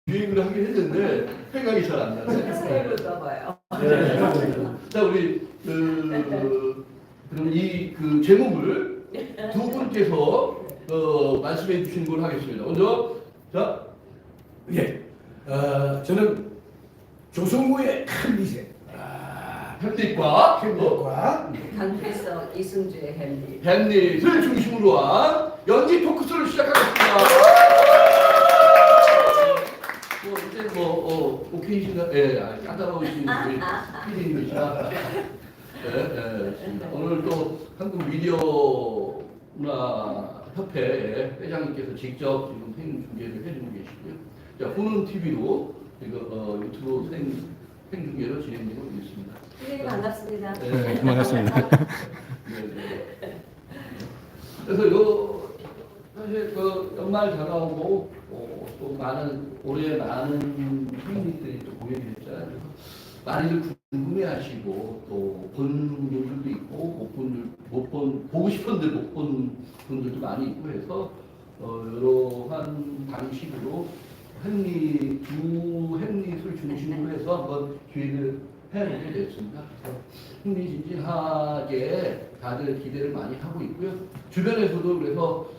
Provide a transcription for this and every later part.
기획을 하긴 했는데 생각이 잘 안 나네. 생각해볼까 봐요. 네. 자, 우리 그럼 이 그 제목을 두 분께서 말씀해 주시는 걸 하겠습니다. 먼저 자, 예, 저는 조성모의 햄릿의 햄릿과 햄릿과 강필서 이승주의 햄릿. 햄릿을 중심으로 한 연기 토크쇼를 시작하겠습니다. 뭐 이제 오케이신가? 예, 까다로우신 우리 PD님이시라. 오늘 또 한국 미디어 문화 협회 회장님께서 직접 지금 생중계를 해주고 계시고요. 자, 후는 TV로 이거 유튜브 생중계로 진행되고 있습니다. 선생님 반갑습니다. 네, 반갑습니다. 네. 그래서 이거 사실 그 연말 다가오고 또 올해 많은 행님들이 또 공연이 됐잖아요. 그래서 많이들 궁금해하시고 또 본 분들도 있고 보고 싶은데 못 본 분들도 많이 있고 해서 여러한 방식으로 두 햄릿을 중심으로 해서 한번 기획을 해보게 됐습니다. 그래서 흥미진진하게 다들 기대를 많이 하고 있고요. 주변에서도 그래서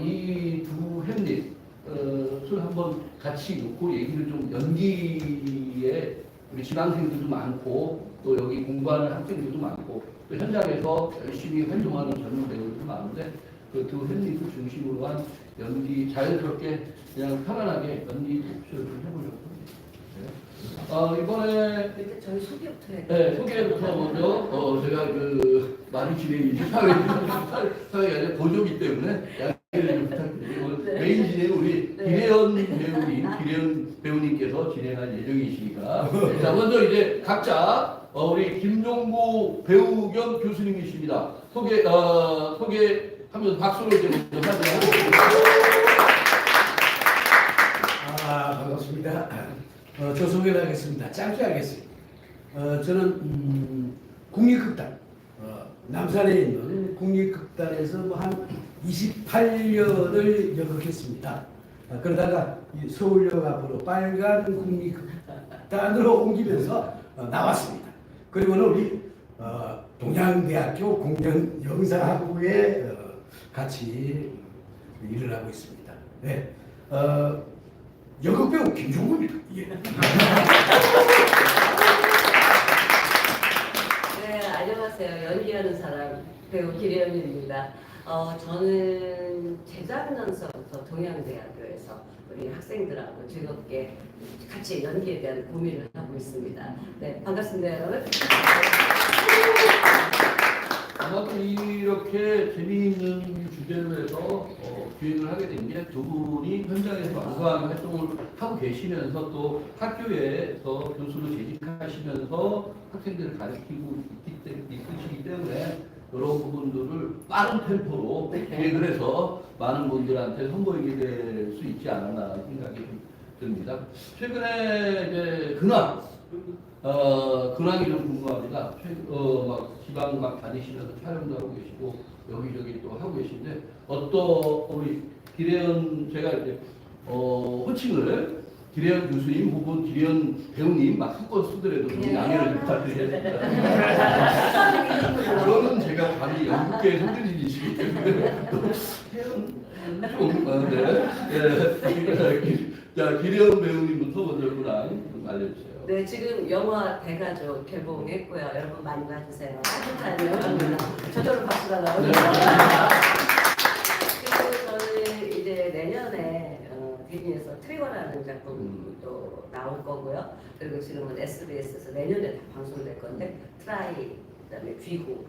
이 두 햄릿을 한번 같이 놓고 얘기를 좀 연기에 우리 지망생들도 많고 또 여기 공부하는 학생들도 많고 또 현장에서 열심히 활동하는 젊은 배우들도 많은데 그 두 햄릿을 중심으로 한 연기 자연스럽게 그냥 편안하게 연기 토크쇼를 좀 해보려고 합니다. 이번에 일단 저희 소개부터 해요. 네, 소개부터 먼저 제가 그 많이 진행이지 사회가 아니라 보조기 때문에 양해를 좀 부탁드리고 네. 메인 진행 우리 네. 기래연 배우님께서 진행할 예정이시니까 자 먼저 이제 각자 우리 김종구 배우 겸 교수님이십니다. 소개하면서 박수로 이제 먼저 하도록 반갑습니다. 저 소개를 하겠습니다. 짧게 하겠습니다. 저는 국립극단 남산에 있는 국립극단에서 한 28년을 연극했습니다. 그러다가 이 서울역 앞으로 빨간 국립극단으로 옮기면서 나왔습니다. 그리고는 우리 동양대학교 공연영상학부에 같이 일을 하고 있습니다. 네. 연극배우 김종구입니다. 예. 네, 안녕하세요. 연기하는 사람 배우 기래연입니다. 저는 재작년서부터 동양대학교에서 우리 학생들하고 즐겁게 같이 연기에 대한 고민을 하고 있습니다. 네, 반갑습니다, 여러분. 아마도 이렇게 재미있는 주제로 해서 기획을 하게 된 게 두 분이 현장에서 완고한 활동을 하고 계시면서 또 학교에서 교수로 재직하시면서 학생들을 가르치고 있으시기 때문에 이런 부분들을 빠른 템포로 기획을 해서 많은 분들한테 선보이게 될 수 있지 않았나 생각이 듭니다. 최근에 이제 근황이 좀 궁금합니다. 막 지방 막 다니시면서 촬영도 하고 계시고 여기저기 또 하고 계신데 우리 기래연 제가 이제 호칭을 기래연 교수님 혹은 기래연 배우님 막 섞어 쓰더라도 좀 양해를 부탁드리겠습니다. 저는 제가 감히 연극계 선생님이시기 때문에 자 기래연 배우님부터 먼저 근황 좀 알려주세요. 네, 지금 영화 대가족 개봉했고요. 여러분 많이 봐주세요. 따뜻한 영화입니다. 저절로 박수가 나오네요. 그리고 저는 이제 내년에 디즈니에서 트리거라는 작품도 나올 거고요. 그리고 지금은 SBS에서 내년에 다 방송될 건데 트라이, 그다음에 귀국,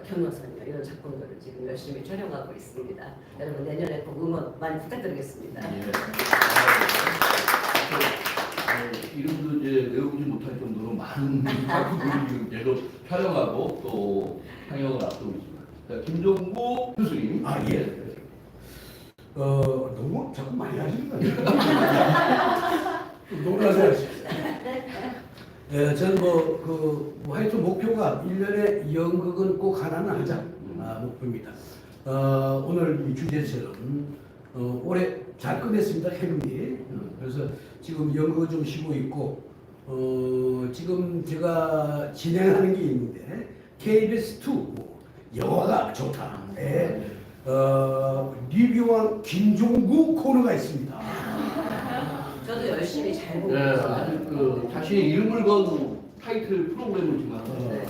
견호선녀 이런 작품들을 지금 열심히 촬영하고 있습니다. 여러분 내년에 꼭 응원 많이 부탁드리겠습니다. 이름도 이제 외우지 못할 정도로 많은 작품들을 지금 계속 촬영하고 또 상영을 앞두고 있습니다. 자, 김종구 교수님. 예. 너무 자꾸 많이 하시는 거 아니에요? 놀라서 하십시오. 저는 하여튼 목표가 1년에 연극은 꼭 하나는 하자 목표입니다. 오늘 이 주제처럼 올해 잘 끝냈습니다. 햄릿. 그래서 지금 연극을 좀 쉬고 있고 지금 제가 진행하는 게 있는데 KBS2 영화가 좋다. 네. 리뷰왕 김종구 코너가 있습니다. 저도 열심히 잘 보고 네, 있어요. 아주 그 자신의 이름을 건 타이틀 프로그램이지만 네.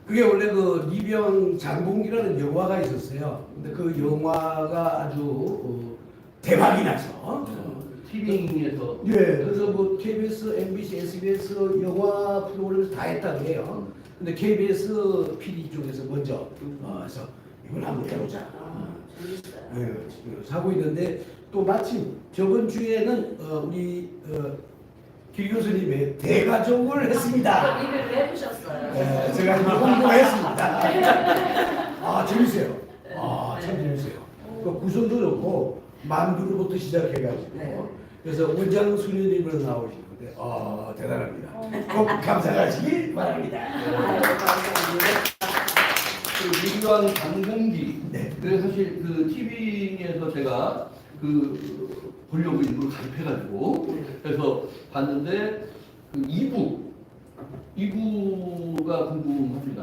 그게 원래 그 리뷰왕 장봉기라는 영화가 있었어요. 근데 그 영화가 아주 대박이 나서 TV에서 예, 그래서 뭐 KBS, MBC, SBS 영화 프로그램에서 다 했다고 해요. 근데 KBS PD 쪽에서 먼저 그래서 이걸 한번 해보자. 재밌어요. 예, 사고 있는데 또 마침 저번 주에는 우리 김 교수님의 대가족을 했습니다. 리뷰를 해보셨어요. 예, 제가 이제 홍보했습니다. 아 재밌어요. 참 재밌어요. 그 구성도 좋고 만두로부터 시작해가지고 네. 그래서 원장 수녀님으로 나오시는데 대단합니다. 꼭 감상하시길 바랍니다. 아유, 감사합니다. 그 리뷰왕 장봉기. 네. 그래서 사실 그 TV에서 제가 그 보려고 일부러 가입해가지고 그래서 봤는데 그 2부가 궁금합니다.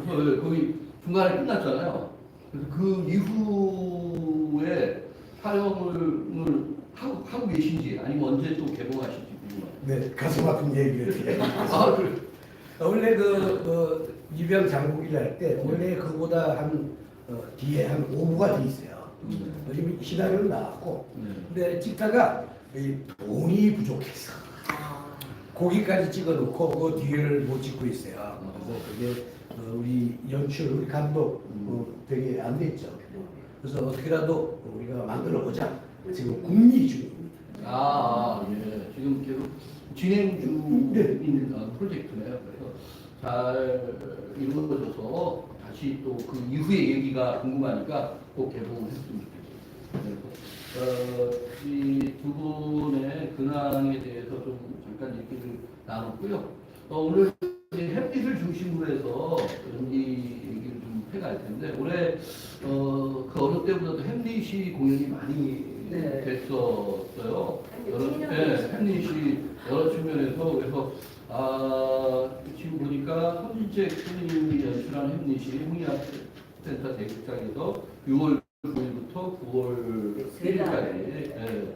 그래서 거기 중간에 끝났잖아요. 그래서 그 이후에 촬영을 하고 계신지 아니면 언제 또 개봉하실지 궁금해요. 네, 가슴 아픈 얘기를. 아, 그래. 원래 이병 장국이를 할 때 원래 그보다 한 뒤에 한 5부가 돼 있어요. 이미 시나리오는 나왔고 근데 찍다가 이 돈이 부족해서 거기까지 찍어놓고 그 뒤를 못 찍고 있어요. 그래서 그게 우리 연출, 우리 감독 되게 안 됐죠. 그래서 어떻게라도 우리가 만들어 보자. 지금 궁리 중입니다. 예. 지금 계속 진행 중인 프로젝트네요. 그래서 잘 이루어져서 다시 또 그 이후의 얘기가 궁금하니까 꼭 개봉을 했으면 좋겠어요. 이 두 분의 근황에 대해서 좀 잠깐 얘기를 나눴고요. 오늘 햇빛을 중심으로 해서 이 얘기를 좀 해갈 텐데 올해 그 어느 때보다도 햄릿이 공연이 많이 네. 됐었어요. 햄릿 햄릿이 여러 측면에서 그래서 지금 보니까 손진채 선생님이 연출한 햄릿이 홍의학센터 대극장에서 6월 9일부터 9월 1일까지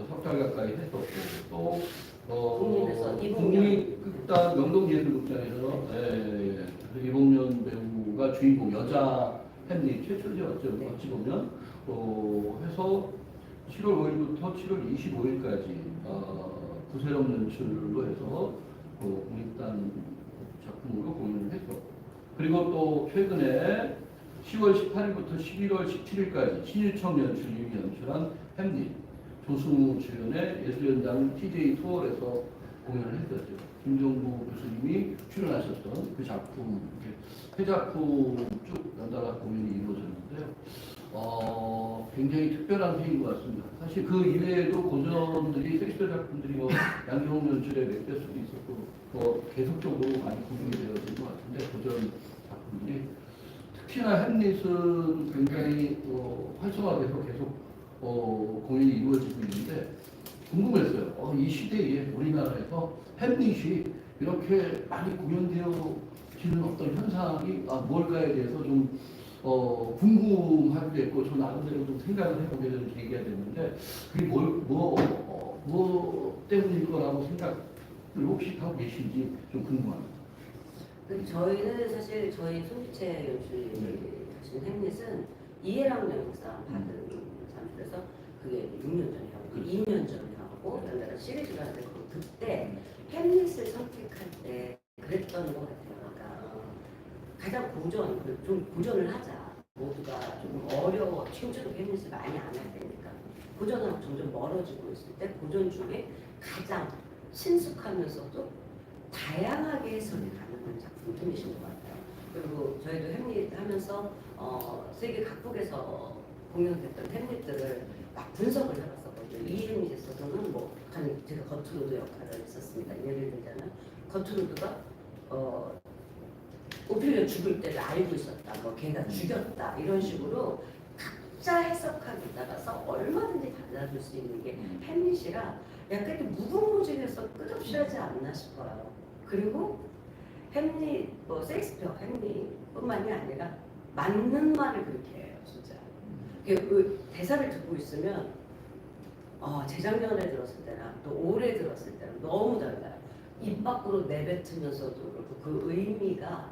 석 달 가까이 했었고 또 국립에서 국립극단 명동예술극장에서 이봉년 배우가 주인공 여자 햄릿 최초죠. 어찌 보면 해서 7월 5일부터 7월 25일까지 구세령 연출로 해서 국립단 작품으로 공연을 했었고 그리고 또 최근에 10월 18일부터 11월 17일까지 신일청 연출님이 연출한 햄릿 조승우 출연의 예술연당 TJ 투어에서 공연을 했었죠. 김종구 교수님이 출연하셨던 그 작품, 세 작품 쭉 연달아 공연이 이루어졌는데요. 굉장히 특별한 회의인 것 같습니다. 사실 그 이외에도 고전들이 섹시얼 작품들이 양경훈 연출의 맥베스도 있었고 계속적으로 많이 구성이 되어진 것 같은데 고전 작품들이 특히나 햄릿은 굉장히 활성화돼서 계속 공연이 이루어지고 있는데 궁금했어요. 이 시대에 우리나라에서 햄릿이 이렇게 많이 공연되어지는 어떤 현상이 뭘까에 대해서 좀 궁금하기도 했고 저 나름대로 좀 생각을 해보게 되는 계기가 됐는데 그게 뭐 때문일 거라고 생각을 혹시 하고 계신지 좀 궁금합니다. 저희는 사실 저희 손지채 연출이 하신 햄릿은 이해랑 영상 받은 상태에서 그게 6년 전에 하고 2년 전에 하고 연달아 시리즈가 되고 그때 햄릿을 선택할 때 그랬던 것 같아요. 그러니까 가장 좀 고전을 하자. 모두가 좀 어려워. 지금처럼 햄릿을 많이 안 할 때니까 고전하고 점점 멀어지고 있을 때 고전 중에 가장 친숙하면서도 다양하게 해석이 가능한 작품이신 것 같아요. 그리고 저희도 햄릿 하면서 세계 각국에서 공연됐던 햄릿들을 막 분석을 해봤었거든요. 이 햄릿에서는 제가 거투로드 역할을 했었습니다. 예를 들자면 거투로드가 오피리아 죽을 때를 알고 있었다. 걔가 죽였다. 이런 식으로 각자 해석하기에 따라서 얼마든지 달라질 수 있는 게 햄릿이라 약간 좀 무궁무진해서 끝없이 하지 않나 싶어요. 그리고 햄릿, 뭐 셰익스피어, 햄릿뿐만이 아니라 맞는 말을 그렇게 해요, 진짜. 그 대사를 듣고 있으면 재작년에 들었을 때랑 또 올해 들었을 때랑 너무 달라요. 입 밖으로 내뱉으면서도 그렇고 그 의미가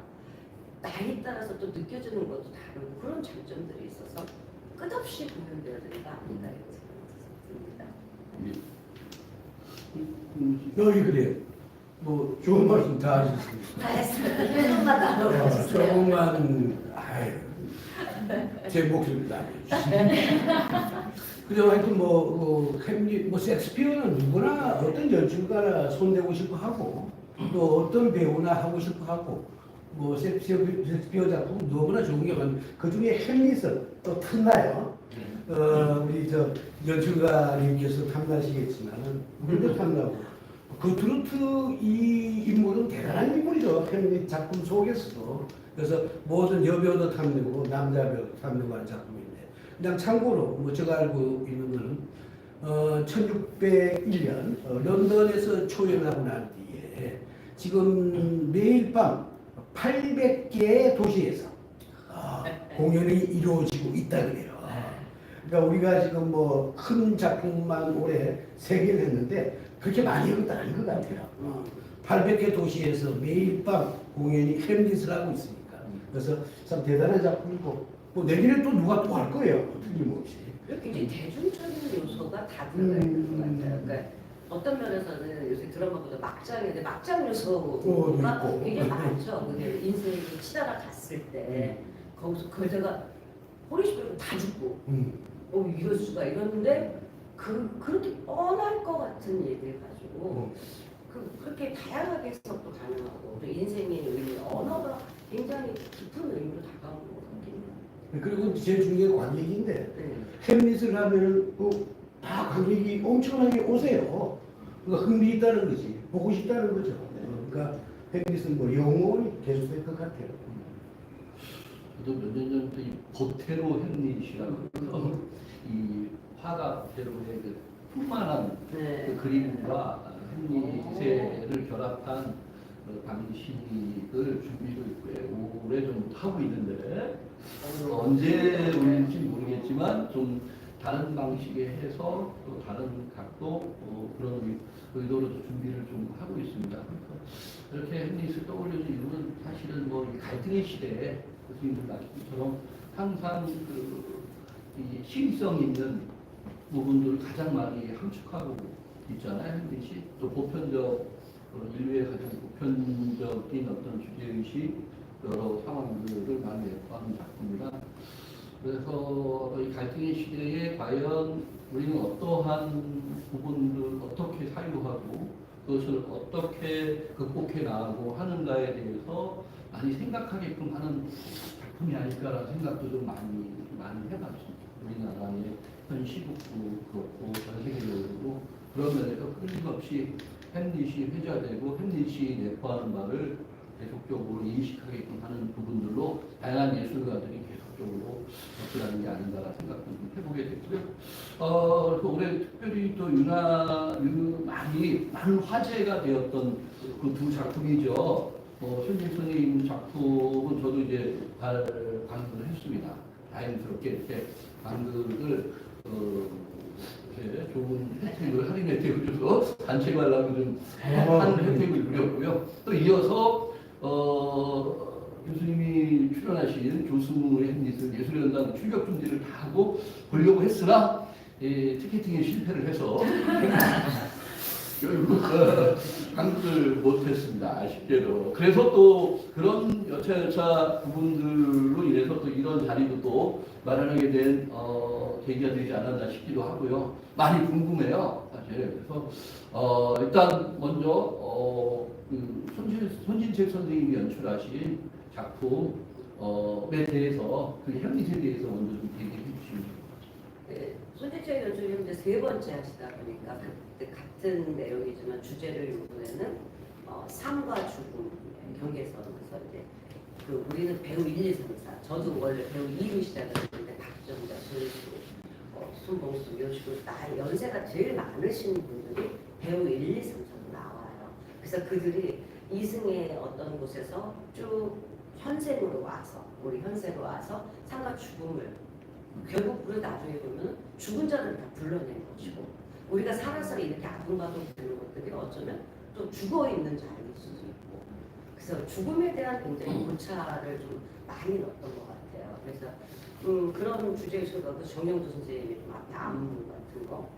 나이에 따라서 또 느껴지는 것도 다르고 그런 장점들이 있어서 끝없이 공연되어야 된다 아니다 이런 생각이 듭니다. 여기 그래요. 뭐 좋은 말씀 다 하셨습니다. 다 했습니다. 조금만 나눠주세요. 조금만 아유, 제 목소리 나눠주시죠. 그죠? 하여튼 햄릿, 셰익스피어는 누구나 어떤 연출가나 손대고 싶어 하고 또 어떤 배우나 하고 싶어 하고 셰익스피어 작품 누구나 좋은 게 많은데 그 중에 햄릿은 또 탐나요. 우리 저 연출가님께서 탐나시겠지만은 우리도 탐나고 그 트로트 이 인물은 대단한 인물이죠. 햄릿 작품 속에서도. 그래서 모든 여배우도 탐내고 남자 배우 탐내고 하는 작품인데 그냥 참고로 제가 알고 있는 거는 1601년 런던에서 초연하고 난 뒤에 지금 매일 밤 800개의 도시에서 공연이 이루어지고 있다 그래요. 그러니까 우리가 지금 큰 작품만 올해 3개를 했는데 그렇게 많이 한 것도 아닌 것 같아요. 800개 도시에서 매일 밤 공연이 햄릿을 하고 있으니까. 그래서 참 대단한 작품이고 내년에 또 누가 또 할 거예요. 틀림없이. 굉장히 대중적인 요소가 다 들어가 있는 것 같아요. 그러니까 어떤 면에서는 요새 드라마보다 막장인데 막장 요소가 있고. 굉장히 많죠. 그게 인생이 치다가 갔을 때 거기서 그대가 호리시고 다 죽고 이럴 수가 이러는데 그렇게 뻔할 것 같은 얘기를 가지고 그렇게 다양하게 해석도 가능하고 또 인생의 의미, 언어가 굉장히 깊은 의미로 다가오는 것 같긴 해요. 그리고 제일 중요한 게 관객인데 네. 햄릿을 하면은 다 관객이 엄청나게 오세요. 그러니까 흥미 있다는 거지, 보고 싶다는 거죠. 그러니까 햄릿은 영원히 계속될 것 같아요. 저도 몇 년 전부터 이 보테로 햄릿이라고 해서 이 화가 보테로의 그 풍만한 네. 그 그림과 햄릿을 결합한 방식을 준비도 있고 오래 좀 하고 있는데 언제 올릴지 모르겠지만 좀 다른 방식에 해서 또 다른 각도 그런 의도로 준비를 좀 하고 있습니다. 그러니까 이렇게 햄릿을 떠올려준 이유는 사실은 이 갈등의 시대에 교수님들 말씀처럼 항상 이 시의성 있는 부분들을 가장 많이 함축하고 있잖아요. 햄릿이 또 보편적 인류의 가장 보편적인 어떤 주제의식 여러 상황들을 많이 내포하는 작품이라 그래서 이 갈등의 시대에 과연 우리는 어떠한 부분을 어떻게 사유하고 그것을 어떻게 극복해 나가고 하는가에 대해서 많이 생각하게끔 하는 작품이 아닐까라는 생각도 좀 많이 해봤습니다. 우리나라의 현 시국도 그렇고 전 세계적으로 그런 면에서 끊임없이 햄릿이 회자되고 햄릿이 내포하는 바를 계속적으로 인식하게끔 하는 부분들로 다양한 예술가들이 계속적으로 접근하는 게 아닌가라는 생각도 좀 해보게 됐고요. 그래서 올해 특별히 또 많은 화제가 되었던 그 두 작품이죠. 손님 작품은 저도 이제 관람을 했습니다. 다행스럽게 이렇게 관객을 좋은 혜택을 할인 혜택을 줘서 단체 관람을 좀 하는 혜택을 누렸고요. 또 이어서 교수님이 출연하신 조승우의 햄릿을 예술연당 출격 준비를 다 하고 보려고 했으나 티켓팅에 실패를 해서 결국 관객을 못했습니다. 아쉽게도. 그래서 또 그런 여차여차 부분들로 인해서 또 이런 자리도 또 마련하게 된 계기가 되지 않았나 싶기도 하고요. 많이 궁금해요. 사실. 그래서 일단 먼저 손진책 선생님이 연출하신 작품에 대해서 그 햄릿에 대해서 먼저 좀 얘기해 주시면 좋을 것 같습니다. 네, 손재철 연출님 이제 3번째 하시다 보니까 같은 내용이지만 주제를 이번에는 삶과 죽음 경계선. 그래서 이제 우리는 배우 1, 2, 3, 4. 저도 원래 배우 2로 시작을 했는데 박정자, 조혜수, 손봉수 이런 식으로 연세가 제일 많으신 분들이 그래서 그들이 이승의 어떤 곳에서 쭉 현생으로 와서 우리 현세로 와서 삶과 죽음을 결국 우리 나중에 보면 죽은 자를 다 불러낸 것이고 우리가 살아서 이렇게 아픔받고 되는 것들이 어쩌면 또 죽어 있는 자리일 수도 있고 그래서 죽음에 대한 굉장히 고찰을 좀 많이 넣었던 것 같아요. 그래서 그런 주제에서도 정영도 선생님이 좀 앞에 안무 같은 거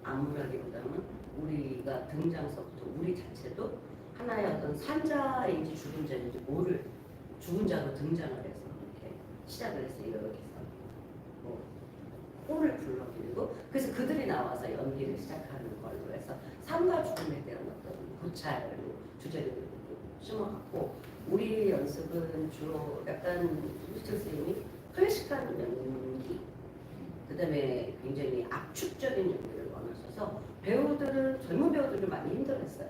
안무라기보다는 우리가 등장서부터 우리 자체도 하나의 어떤 산자인지 죽은 자인지 모를 죽은 자로 등장을 해서 이렇게 시작을 해서 이렇게 해서 뭐 호를 불러드리고 그래서 그들이 나와서 연기를 시작하는 걸로 해서 삶과 죽음에 대한 어떤 고찰로 주제를 심어갖고 우리 연습은 주로 약간 유철 선생님이 클래식한 연기 그 다음에 굉장히 압축적인 연기를 원하셔서 배우들은 젊은 배우들을 많이 힘들었어요.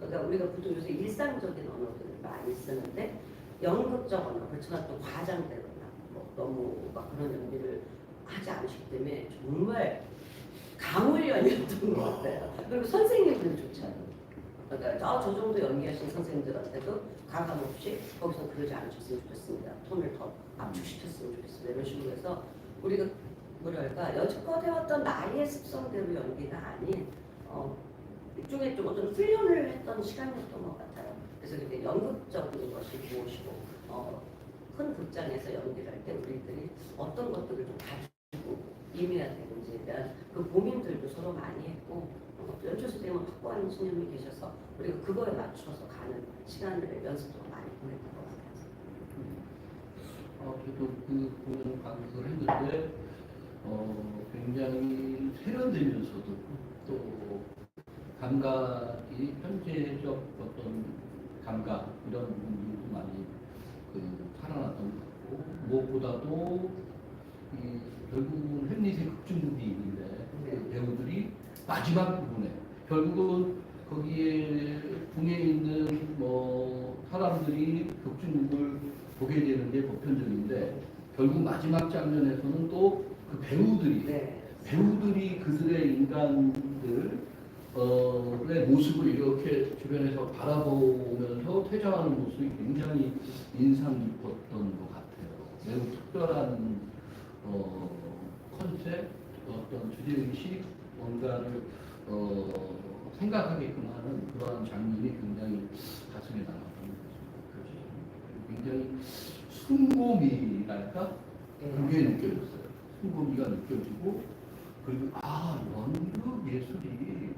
그러니까 우리가 보통 요새 일상적인 언어들을 많이 쓰는데 연극적 언어 그렇지만 또 과장되거나 뭐 너무 막 그런 연기를 하지 않으시기 때문에 정말 강훈련이었던 것 같아요. 그리고 선생님들은 좋잖아요. 그러니까 저 정도 연기하신 선생님들한테도 가감 없이 거기서 그러지 않으셨으면 좋겠습니다. 톤을 더 압축시켰으면 좋겠습니다. 이런 식으로 해서 우리가 뭐랄까 여지껏 해왔던 나이의 습성대로 연기가 아닌 이쪽에 좀 어떤 훈련을 했던 시간이었던 것 같아요. 그래서 이제 연극적인 것이 무엇이고 큰 극장에서 연기를 할 때 우리들이 어떤 것들을 좀 가지고 임해야 되는지에 대한 그 고민들도 서로 많이 했고 연출 선생님은 확고한 신념이 계셔서 우리가 그거에 맞춰서 가는 시간을 연습도 많이 보냈던 것 같아요. 저도 그 공연 감독을 했는데 굉장히 세련되면서도 또 감각이 현재적 어떤 감각 이런 부분도 많이 살아났던 것 같고 무엇보다도 결국은 햄릿의 극중극이 있는데 그 배우들이 마지막 부분에 결국은 거기에 궁에 있는 뭐 사람들이 극중극을 보게 되는 게 보편적인데 결국 마지막 장면에서는 또 그 배우들이 배우들이 그들의 인간들 의 모습을 이렇게 주변에서 바라보면서 퇴장하는 모습이 굉장히 인상 깊었던 것 같아요. 매우 특별한 컨셉, 어떤 주제의식, 뭔가를 생각하게끔 하는 그러한 장면이 굉장히 가슴에 남았던 거죠. 굉장히 순고미랄까? 그게 느껴졌어요. 순고미가 느껴지고 그리고 연극 예술이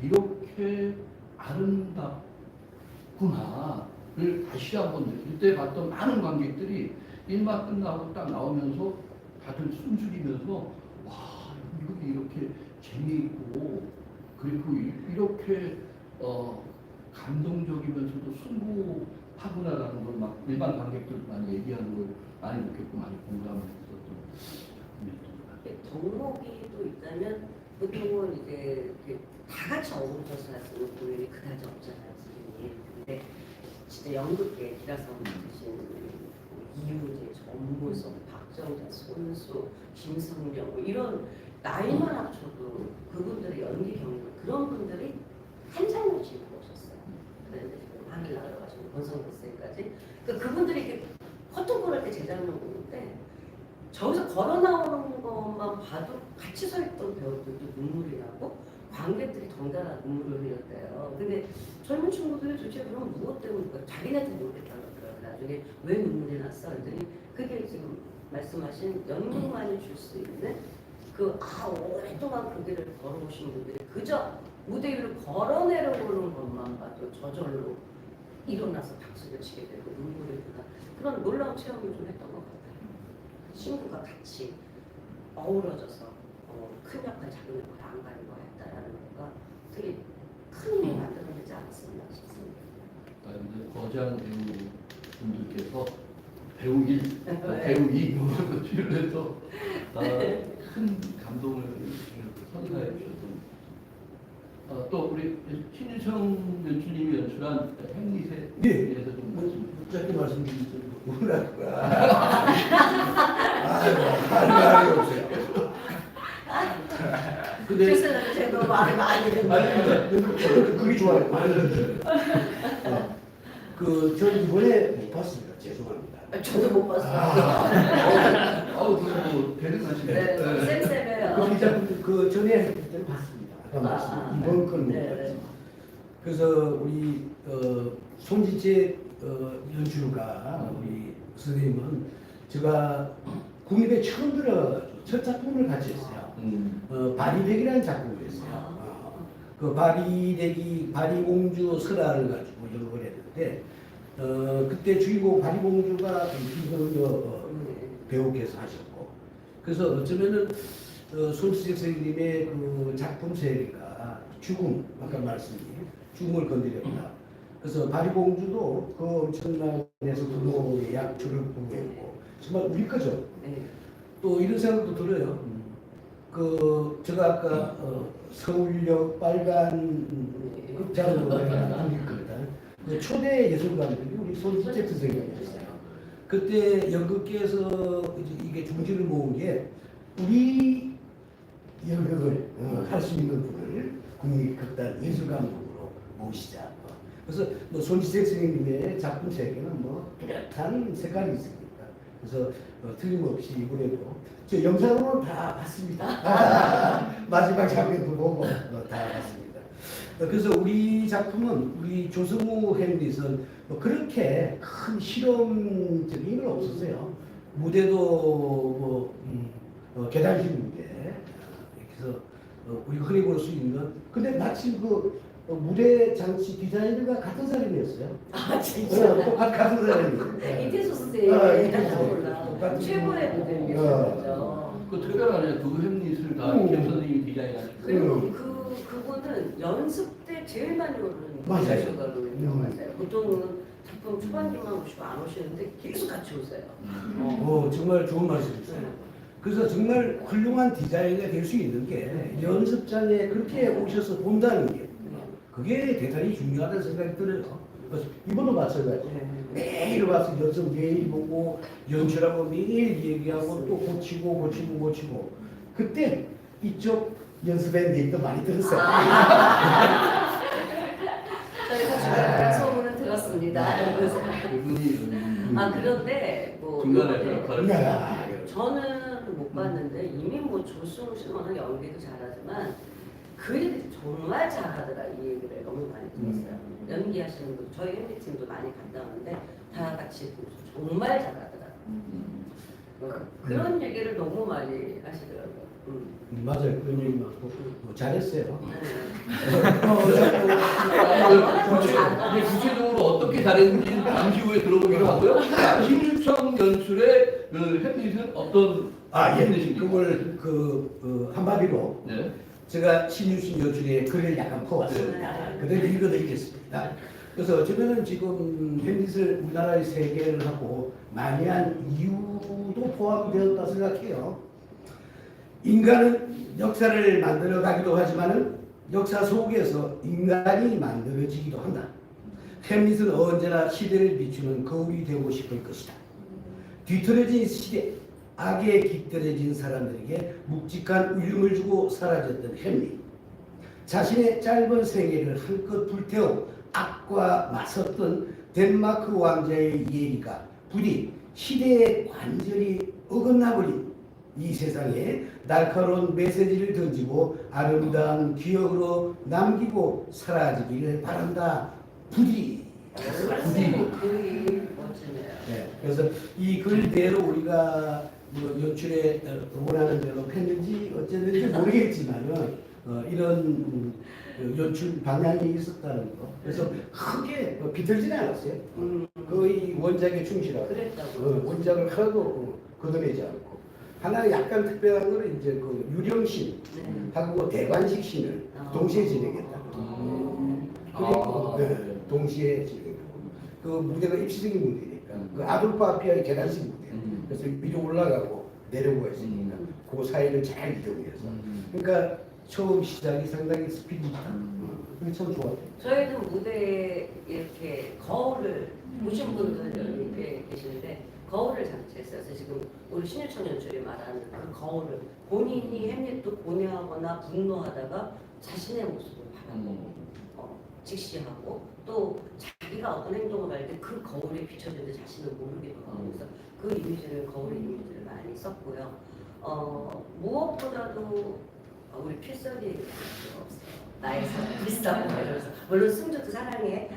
이렇게 아름답구나를 다시 한번 느낄 때 봤던 많은 관객들이 일막 끝나고 딱 나오면서 다들 숨죽이면서 와 연극이 이렇게 재미있고 그리고 이렇게 감동적이면서도 숭고하구나라는 걸 막 일반 관객들 많이 얘기하는 걸 많이 느꼈고 많이 공감했었던 덕목이 또 있다면 보통은 이제 다 같이 어우러져서 하시는 공연이 그다지 없잖아요, 선생님. 근데 진짜 연극계 기라성 계신 이유재, 전무성, 박정자, 손수, 김성령 뭐 이런 나이만 합쳐도 그분들의 연기 경력 그런 분들이 한 장면씩 오셨어요. 그런데 지금 하늘나라 가지고 권성대생까지 그분들이 이렇게 커튼콜 때 재장면 보는데 저기서 걸어 나오는 것만 봐도 같이 서 있던 배우들도 눈물이 나고 관객들이 덩달아 눈물을 흘렸대요. 근데 젊은 친구들이 도대체 그럼 무엇 때문일까? 자기네도 모르겠다는 거더라고요. 나중에 왜 눈물이 났어? 그랬더니 그게 지금 말씀하신 연극만이 줄 수 있는 오랫동안 그 길을 걸어오신 분들이 그저 무대 위를 걸어 내려오는 것만 봐도 저절로 일어나서 박수를 치게 되고 눈물이 나고 그런 놀라운 체험을 좀 했던 것 같아요. 친구가 같이 어우러져서 큰 역할, 작은 역할 안 가는 거 했다라는 거가 되게 큰 힘을 만들어내지 않았었나 싶습니다. 거장 배우분들께서 배우 1, 배우 2 출연을 해서 큰 감동을 선사해 주셨던 또 우리 신유성 연출님이 연출한 햄릿에 대해서 좀 말씀 짧게 말씀드리죠. 뭐랄까. 말이 없어요. 근데 실수는 제가 말을 많이 듣는 그게 좋아요. 많이 들었어요. 전 이번에 못 봤습니다. 죄송합니다. 저도 못 봤어요. 뭐 대단하시네. 네, 쌤쌤이에요. 그 작품 그 전에 했을 때는 봤습니다. 아까 말씀 이번 건못 네, 봤죠. 네. 그래서 우리 손지재 연출가 우리 선생님은 제가 국립에 처음 들어가지고 첫 작품을 같이 했어요. 바리댁이라는 작품을 했어요. 그 바리공주 설화를 가지고 연극을 했는데 그때 주인공 바리공주가 김성녀 배우께서 하셨고 그래서 어쩌면은 손지재 선생님의 그 작품 세계가 죽음 아까 말씀드린 죽음을 건드렸다. 그래서 바리공주도 그 엄청난 데서 부모의 약초를 구했고 정말 우리 거죠. 네. 또 이런 생각도 들어요. 그 제가 아까 서울역 빨간 극장으로 한국거든. 그 초대 예술가들이 우리 손지재 선생님이었어요. 그때 연극계에서 이게 중지를 모은 게 우리 연극을 할 수 있는 분을 국립극단 예술감독으로 모시자. 그래서 손지재 선생님의 작품 세계는 뚜렷한 색깔이 있습니다. 그래서 틀림없이 이번에도 저 영상으로 다 봤습니다. 마지막 장면도 보고 다 봤습니다. 그래서 우리 작품은 우리 조성우 햄릿은 그렇게 큰 실험적인 건 없었어요. 무대도 계단식 무대 이렇게 해서 우리가 흔히 볼 수 있는 근데 마침 그 무대 장치 디자이너가 같은 사람이었어요. 아 진짜. 같은 사람이었어요. 이태수 선생님이 똑같은 최고의 모델이었죠. 그 특별하네. 두 햄릿을 다 김 선생님이 디자인하시고. 그리고 그분은 연습 때 제일 많이 오르는 맞아요. 예술가로 유명하세요. 보통은 작품 초반기만 오시고 안 오시는데 계속 같이 오세요. 정말 좋은 말씀이세요. 그래서 정말 훌륭한 디자이너가 될 수 있는 게 연습장에 그렇게 오셔서 본다는 게 그게 대단히 중요하다는 생각이 들어요. 그래서 이번도 마찬가지예요. 매일 와서 연습 매일 보고 연출하고 매일 얘기하고 또 고치고 그때 이쪽 연습에 얘기도 많이 들었어요. 저희가 소문을 들었습니다. 그런데 뭐 중간에 이번에 역할을 저는 못 봤는데 이미 뭐 조승우 씨는 워낙 연기도 잘하지만 그 애들이 정말 잘하더라 이 얘기를 너무 많이 들었어요. 연기하시는 분 저희 햄릿팀도 많이 갔다 왔는데 다 같이 정말 잘하더라. 그런 얘기를 너무 많이 하시더라고요. 맞아요. 그런 얘기 많고 잘했어요. 구체적으로 어떻게 잘했는지 잠시 후에 들어보기로 하고요. 신유청 연출의 그 햄릿은 어떤 햄릿인지 그걸 한마디로 네. 제가 신유신 연출의 글을 약간 퍼왔습니다. 그대로 읽어드리겠습니다. 그래서 저는 지금 햄릿을 우리나라의 세계를 하고 많이 한 이유도 포함되었다 생각해요. 인간은 역사를 만들어가기도 하지만은 역사 속에서 인간이 만들어지기도 한다. 햄릿은 언제나 시대를 비추는 거울이 되고 싶을 것이다. 뒤틀어진 시대, 악에 깃들여진 사람들에게 묵직한 울림을 주고 사라졌던 햄릿. 자신의 짧은 생애를 한껏 불태워 악과 맞섰던 덴마크 왕자의 예의가 부디 시대의 관절이 어긋나버린 이 세상에 날카로운 메시지를 던지고 아름다운 기억으로 남기고 사라지기를 바란다. 부디. 글이 멋지네요. 네, 그래서 이 글대로 우리가 연출에 원하는 대로 했는지 어쨌는지 모르겠지만은 이런 연출 방향이 있었다는 거. 그래서 크게 비틀지는 않았어요. 거의 원작에 충실하고 그랬다고. 원작을 하나도 걷어내지 않고. 하나 약간 특별한 거는 이제 그 유령신하고 대관식 신을 동시에 진행했다. 그리고 동시에 진행했고 그 무대가 입시적인 무대니까 그 아돌프 아피아의 계단식 무대. 그래서 위로 올라가고 내려오고 있으니까 그 사이를 잘 이동해서. 그러니까 처음 시작이 상당히 스피드 있다. 그게 참 좋았어요. 저희는 무대에 이렇게 거울을 보신 분들 꽤 계시는데 거울을 장치했어요. 그래서 지금 우리 신유청 연출이 말하는 그 거울을 본인이 햄릿도 고뇌하거나 분노하다가 자신의 모습을 바라보고 직시하고 또 자기가 어떤 행동을 할 때 그 거울에 비춰지는 자신을 모르기도 하고 그래서 그 이미지를 거울의 이미지를 많이 썼고요. 무엇보다도 우리 필살기 없어요. 나의 필살 그래서 물론 승주도 사랑해.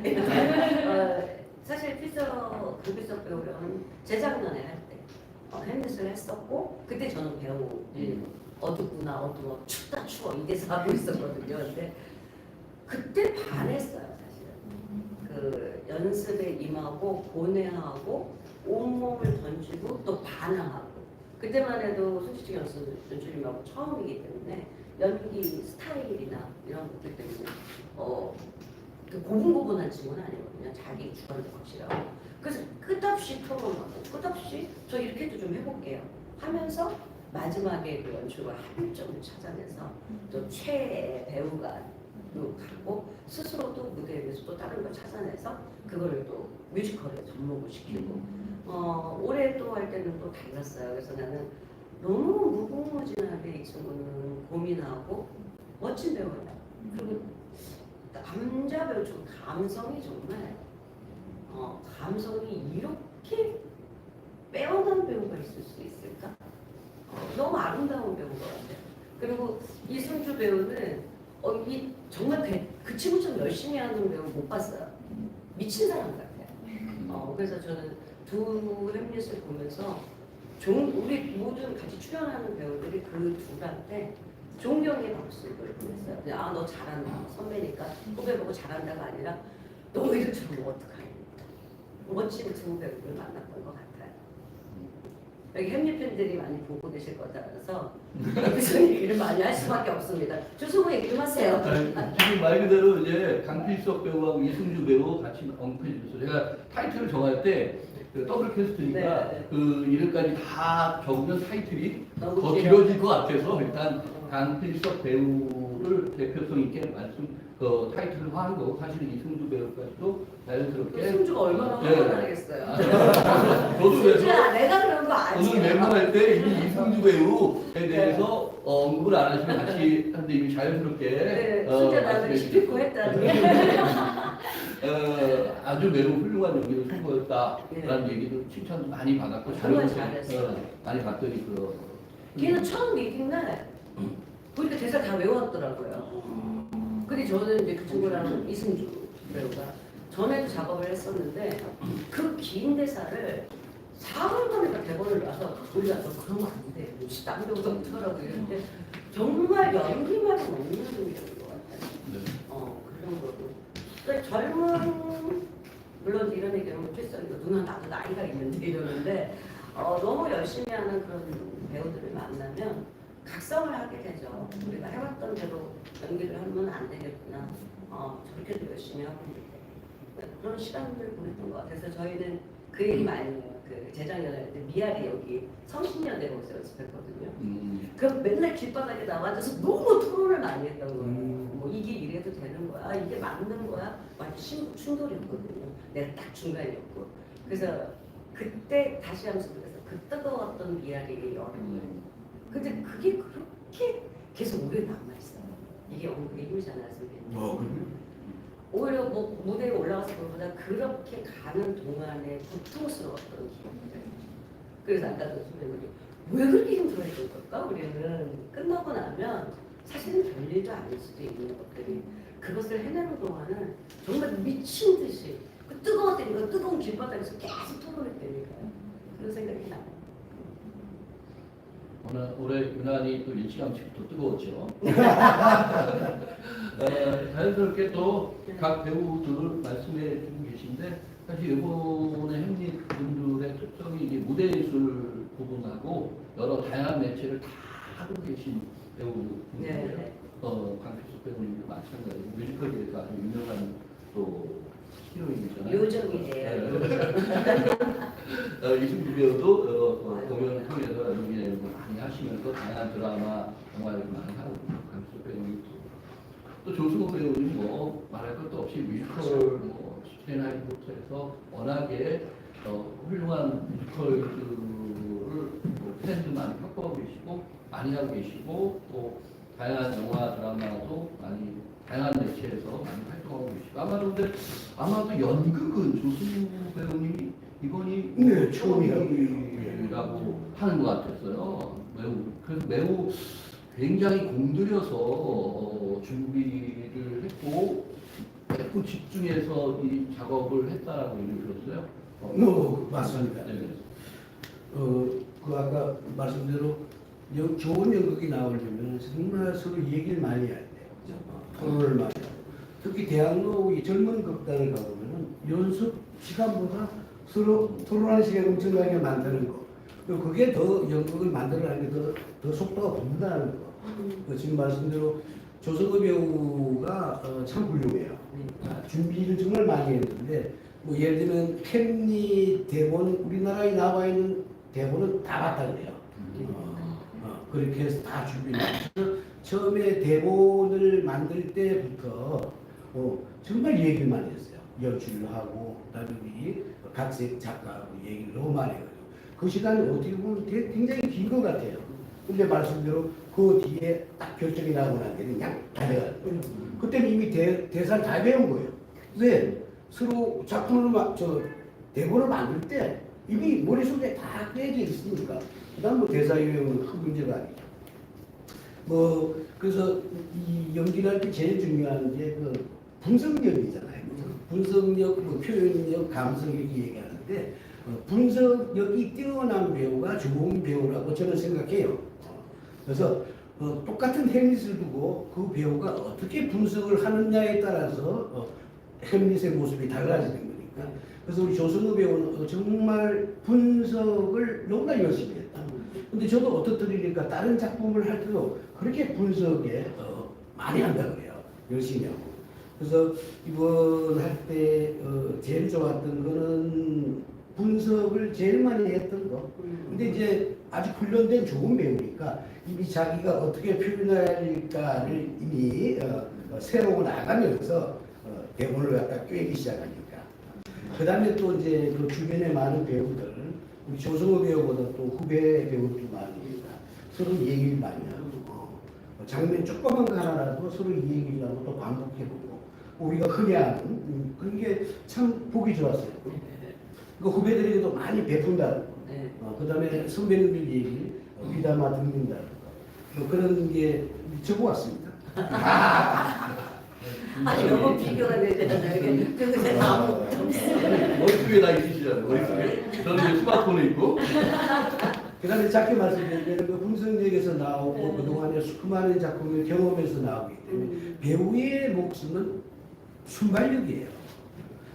사실 필석 배우려면 재작년에 할 때 햄릿을 했었고 그때 저는 배우 어둡구나 어두워 춥다 추워 이 대사 하고 있었거든요. 근데 그때 반했어요 사실은. 그 연습에 임하고 고뇌하고 온몸을 던지고 또 반항하고 그때만 해도 솔직히 연출님하고 처음이기 때문에 연기 스타일이나 이런 것들 때문에 그 고분고분한 친구는 아니거든요. 자기 주관도 확실하고 그래서 끝없이 토론하고 끝없이 저 이렇게도 좀 해볼게요 하면서 마지막에 그 연출과 합일점을 찾아내서 또 최애 배우가 갖고 스스로도 무대 위에서 또 다른 걸 찾아내서 그거를 또 뮤지컬에 접목을 시키고 올해 또 할 때는 또 달랐어요. 그래서 나는 너무 무궁무진하게 이 친구는 고민하고 멋진 배우예요. 그리고 남자 배우 중 감성이 정말 감성이 이렇게 빼어난 배우가 있을 수 있을까? 너무 아름다운 배우인 것 같아요. 그리고 이승주 배우는 정말 그 친구처럼 열심히 하는 배우 못 봤어요. 미친 사람 같아요. 그래서 저는 두 햄릿을 보면서 우리 모든 같이 출연하는 배우들이 그 둘한테 존경의 박수를 보냈어요. 아, 너 잘한다. 선배니까 후배 보고 잘한다가 아니라 너희들처럼 어떡하니. 멋진 두 배우를 만났던 것 같아요. 여기 햄릿 팬들이 많이 보고 계실 거라서 무슨 얘기를 많이 할 수밖에 없습니다. 조승우 얘기 좀 하세요. 지금 말 그대로 이제 강필석 배우하고 이승주 배우 같이 언급해 주셨어요. 제가 타이틀을 정할 때 그 더블 캐스트니까 네. 그 이름까지 다 적으면 타이틀이 너무 더 길어질 것 같아서 일단 강필석 배우를 대표성 있게 타이틀화한 거고 사실 이승주 배우까지도 자연스럽게 승주가 얼마나 네. 화가 나겠어요. 저도 그래서 승주야 내가 그런 거 아니야. 오늘 멤버할 때 이미 이승주 배우에 대해서 언급을 안 하시면 같이 하는데 이미 자연스럽게 네, 승주야 나는 말씀해 기필코 주셨어요. 했다는 아주 매우 훌륭한 연기를 선보였다라는 네. 얘기도 칭찬 많이 받았고 정말 자료도 잘했어요. 많이 봤더니 걔는 처음 미팅 날 보니까 대사 다 외웠더라고요. 근데 저는 이제 그 친구랑 이승주 배우가 전에도 작업을 했었는데 그 긴 대사를 4월 만에 대본을 놔서 우리가 너 그러면 안 돼. 딴 배우도 어떡하라고 이랬는데 정말 연기만 없는 분이었던 것 같아요. 네. 그런 거고. 그러니까 젊은 물론 이런 얘기하면 필살기가 누나 나도 나이가 있는데 이러는데 너무 열심히 하는 그런 배우들을 만나면 각성을 하게 되죠. 우리가 해왔던 대로 연기를 하면 안 되겠구나. 저렇게도 열심히 하고 있는데 그런 시간들을 보냈던 것 같아서 저희는 그 얘기 많이 해요. 그 재작년에 미아리 여기 성신여대 거기서 연습했거든요. 그럼 맨날 길바닥에 나와줘서 너무 토론을 많이 했던 거예요. 뭐 이게 이래도 되는 거야? 이게 맞는 거야? 완전 충돌이었거든요. 내가 딱 중간이었고. 그래서 그때 다시 하면서 그래서 그 뜨거웠던 미아리의 여름. 근데 그게 그렇게 계속 오래 남아있어요. 이게 연극의 힘이잖아요, 선배님. 오히려 뭐 무대에 올라가서 그보다 그렇게 가는 동안에 고통스러웠던 기억들. 그래서 아까도 선배님이 왜 그렇게 힘들어했던 걸까? 우리는 끝나고 나면 사실은 별일도 아닐 수도 있는 것들이 그것을 해내는 동안은 정말 미친 듯이 그 뜨거웠다니까 뜨거운 길바닥에서 계속 토론했다니까요. 그런 생각이 나요. 올해 유난히 또 일찌감치부터 뜨거웠죠. 자연스럽게 또 각 배우들 말씀해 주고 계신데 사실 이번에 햄릿 분들의 특성이 이제 무대예술 부분하고 여러 다양한 매체를 다 하고 계신 배우분들이에요. 네. 강필숙 배우님도 마찬가지고 뮤지컬계에서 아주 유명한 또 히로인이잖아요. 요정이에요. 이승주 배우도 공연을 통해서 연기를 많이 하시면서 다양한 드라마, 영화를 많이 하고 강필숙 배우님 또 조승우 배우님 뭐 말할 것도 없이 뮤지컬 뭐 스트레나이부터 해서 워낙에 훌륭한 뮤지컬들을 팬들 많이 확보하고 계시고 많이 하고 계시고 또 다양한 영화 드라마도 많이 다양한 매체에서 많이 활동하고 계시고 아마도 연극은 조승우 배우님이 이번이 네, 처음이라고 하는 것 같았어요. 그래서 매우 굉장히 공들여서 준비를 했고 매우 집중해서 이 작업을 했다라고 얘기를 들었어요. 맞습니다. 네. 그 아까 말씀대로 좋은 연극이 나오려면 정말 서로 얘기를 많이 해야 돼요. 토론을 많이 하고. 특히 대학로 이 젊은 극단에 가보면 연습 시간보다 서로 토론하는 시간이 엄청나게 많다는 거. 그리고 그게 더 연극을 만들어가는 게 더 속도가 붙는다는 거. 지금 말씀대로 조성우 배우가 참 훌륭해요. 준비를 정말 많이 했는데 뭐 예를 들면 캔리 대본 우리나라에 나와 있는 대본은 다 봤다 그래요. 그렇게 해서 다 준비를 해서 처음에 대본을 만들 때부터 정말 얘기를 많이 했어요. 연출을 하고 그다음에 우리 각색 작가하고 얘기를 너무 많이 해가지고 그 시간이 어떻게 보면 굉장히 긴 것 같아요. 근데 말씀대로 그 뒤에 딱 결정이 나고 난 게 그냥 다 돼가는 거예요. 그때는 이미 대사를 다 배운 거예요. 왜? 서로 대본을 만들 때 이미 머릿속에 다 깨져 있으니까 그다음 뭐 대사 유형은 큰 문제가 아니죠. 그래서 이 연기를 할 때 제일 중요한 게 그 분석력이잖아요. 분석력, 표현력, 감성력 얘기하는데 분석력이 뛰어난 배우가 좋은 배우라고 저는 생각해요. 그래서 똑같은 햄릿을 두고 그 배우가 어떻게 분석을 하느냐에 따라서 햄릿의 모습이 달라지는 거니까. 그래서 우리 조승우 배우는 정말 분석을 너무나 열심히 했다. 근데 저도 어떻더니까 다른 작품을 할 때도 그렇게 분석에 많이 한다고 그래요. 열심히 하고. 그래서 이번 할 때 제일 좋았던 거는 분석을 제일 많이 했던 거. 근데 이제 아주 훈련된 좋은 배우니까 이미 자기가 어떻게 표현할까를 이미 세우고 나가면서 대본을 갖다 꿰기 시작하니까. 그 다음에 또 이제 그 주변에 많은 배우들, 우리 조성호 배우보다 또 후배 배우들이 많으니까 서로 얘기를 많이 하고, 장면 조그만 거 하나라도 서로 얘기를 하고 또 반복해보고, 우리가 흔히 하는 그런 게 참 보기 좋았어요. 그 후배들에게도 많이 베푼다는 거. 그 다음에 선배님들 얘기 귀담아 듣는다는 거. 그런 게 미쳐보았습니다. 아니 너무 비교가 되잖아요. 그래서 아무 머릿속에 다 있으시잖아요. 머릿속에. 저는 이제 스마트폰에 있고. 그 다음에 작게 말씀드리면 그 분석력에서 나오고 그동안에 수많은 작품을 경험해서 나오기 때문에 배우의 목숨은 순발력이에요.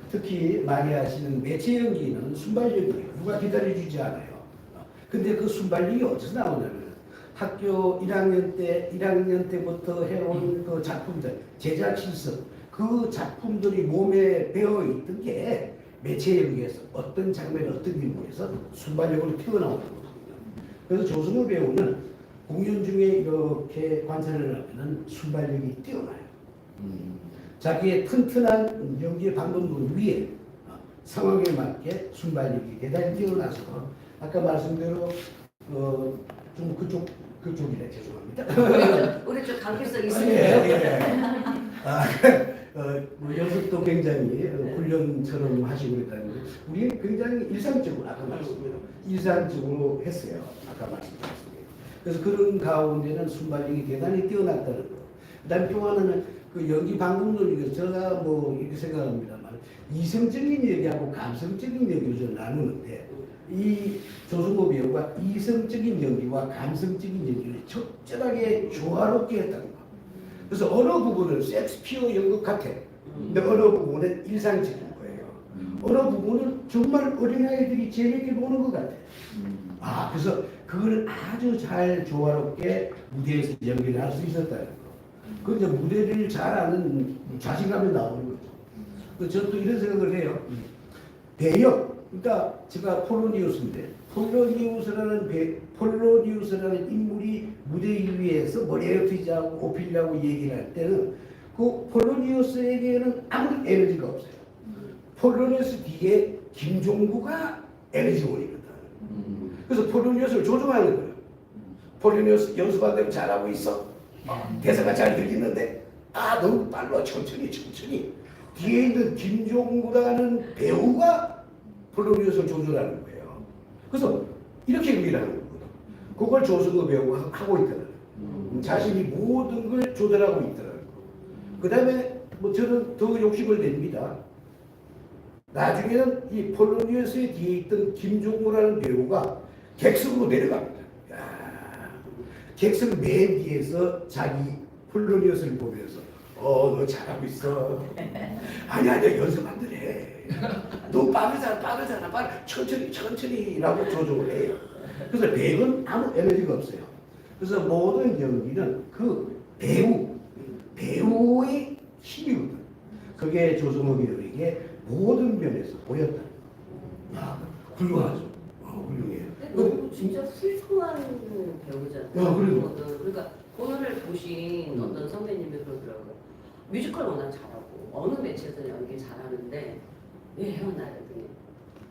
특히 많이 하시는 매체 연기는 순발력이에요. 누가 기다려주지 않아요. 근데 그 순발력이 어디서 나오냐면 학교 1학년 때부터 해온 그 작품들, 제작 실습, 그 작품들이 몸에 배어있던 게 매체 연기에서 어떤 장면, 어떤 인물에서 순발력으로 튀어나오는 거거든요. 그래서 조승우 배우는 공연 중에 이렇게 관찰을 하면 순발력이 뛰어나요. 자기의 튼튼한 연기의 방법론 위에 상황에 맞게 순발력이 대단히 뛰어나서 아까 말씀대로 좀 그쪽이래 죄송합니다. 우리 좀 관계성 예, 있습니다. 예. 연습도 굉장히 훈련처럼 하시고 그랬다는데 우리는 굉장히 일상적으로 아까 말씀대로 일상적으로 했어요. 아까 말씀드렸습니다. 그래서 그런 가운데는 순발력이 대단히 뛰어났다는 거. 그다음에 또 하나는 그 연기 방법론이고 제가 뭐 이렇게 생각합니다만 이성적인 얘기하고 감성적인 얘기를 좀 나누는데 이 조승우 배우가 이성적인 연기와 감성적인 연기를 적절하게 조화롭게 했다는 거. 그래서 어느 부분은 셰익스피어 연극 같아. 근데 어느 부분은 일상적인 거예요. 어느 부분은 정말 어린아이들이 재밌게 보는 것 같아. 그래서 그걸 아주 잘 조화롭게 무대에서 연기를 할 수 있었다는 거. 그 이제 무대를 잘 아는 자신감이 나오는 거죠. 저는 또 이런 생각을 해요. 배역, 그러니까 제가 폴로니우스인데 폴로니우스라는 인물이 무대 위에서 머리에 엎이자고 오피려고 얘기를 할 때는 그 폴로니우스에게는 아무런 에너지가 없어요. 폴로니우스 뒤에 김종구가 에너지원이거든. 그래서 폴로니어스를 조종하는 거예요. 폴로니어스 연습한 대로 잘하고 있어. 대사가 잘 들리는데 너무 빨라. 천천히. 뒤에 있는 김종구라는 배우가 폴로니어스를 조절하는 거예요. 그래서 이렇게 연기를 하는 거거든. 그걸 조승우 배우가 하고 있더라고요. 자신이 모든 걸 조절하고 있더라고요. 그 다음에 뭐 저는 더 욕심을 냅니다. 나중에는 이 폴로니어스의 뒤에 있던 김종구라는 배우가 객석으로 내려갑니다. 객석 맨 뒤에서 자기 폴로니어스를 보면서 너 잘하고 있어. 아니야 연습 안 돼. 너 빠르잖아. 천천히라고 조종을 해요. 그래서 배우는 아무 에너지가 없어요. 그래서 모든 연기는 그 배우의 힘이거든. 그게 조성호 배우에게 모든 면에서 보였다. 훌륭하죠. 훌륭해요. 너무 진짜 훌륭한 배우잖아요. 그래요. 그러니까 공연을 보신 어떤 선배님이 그러더라고요. 뮤지컬 워낙 잘하고 어느 매체에서 연기 잘하는데 왜 헤어나야 되니?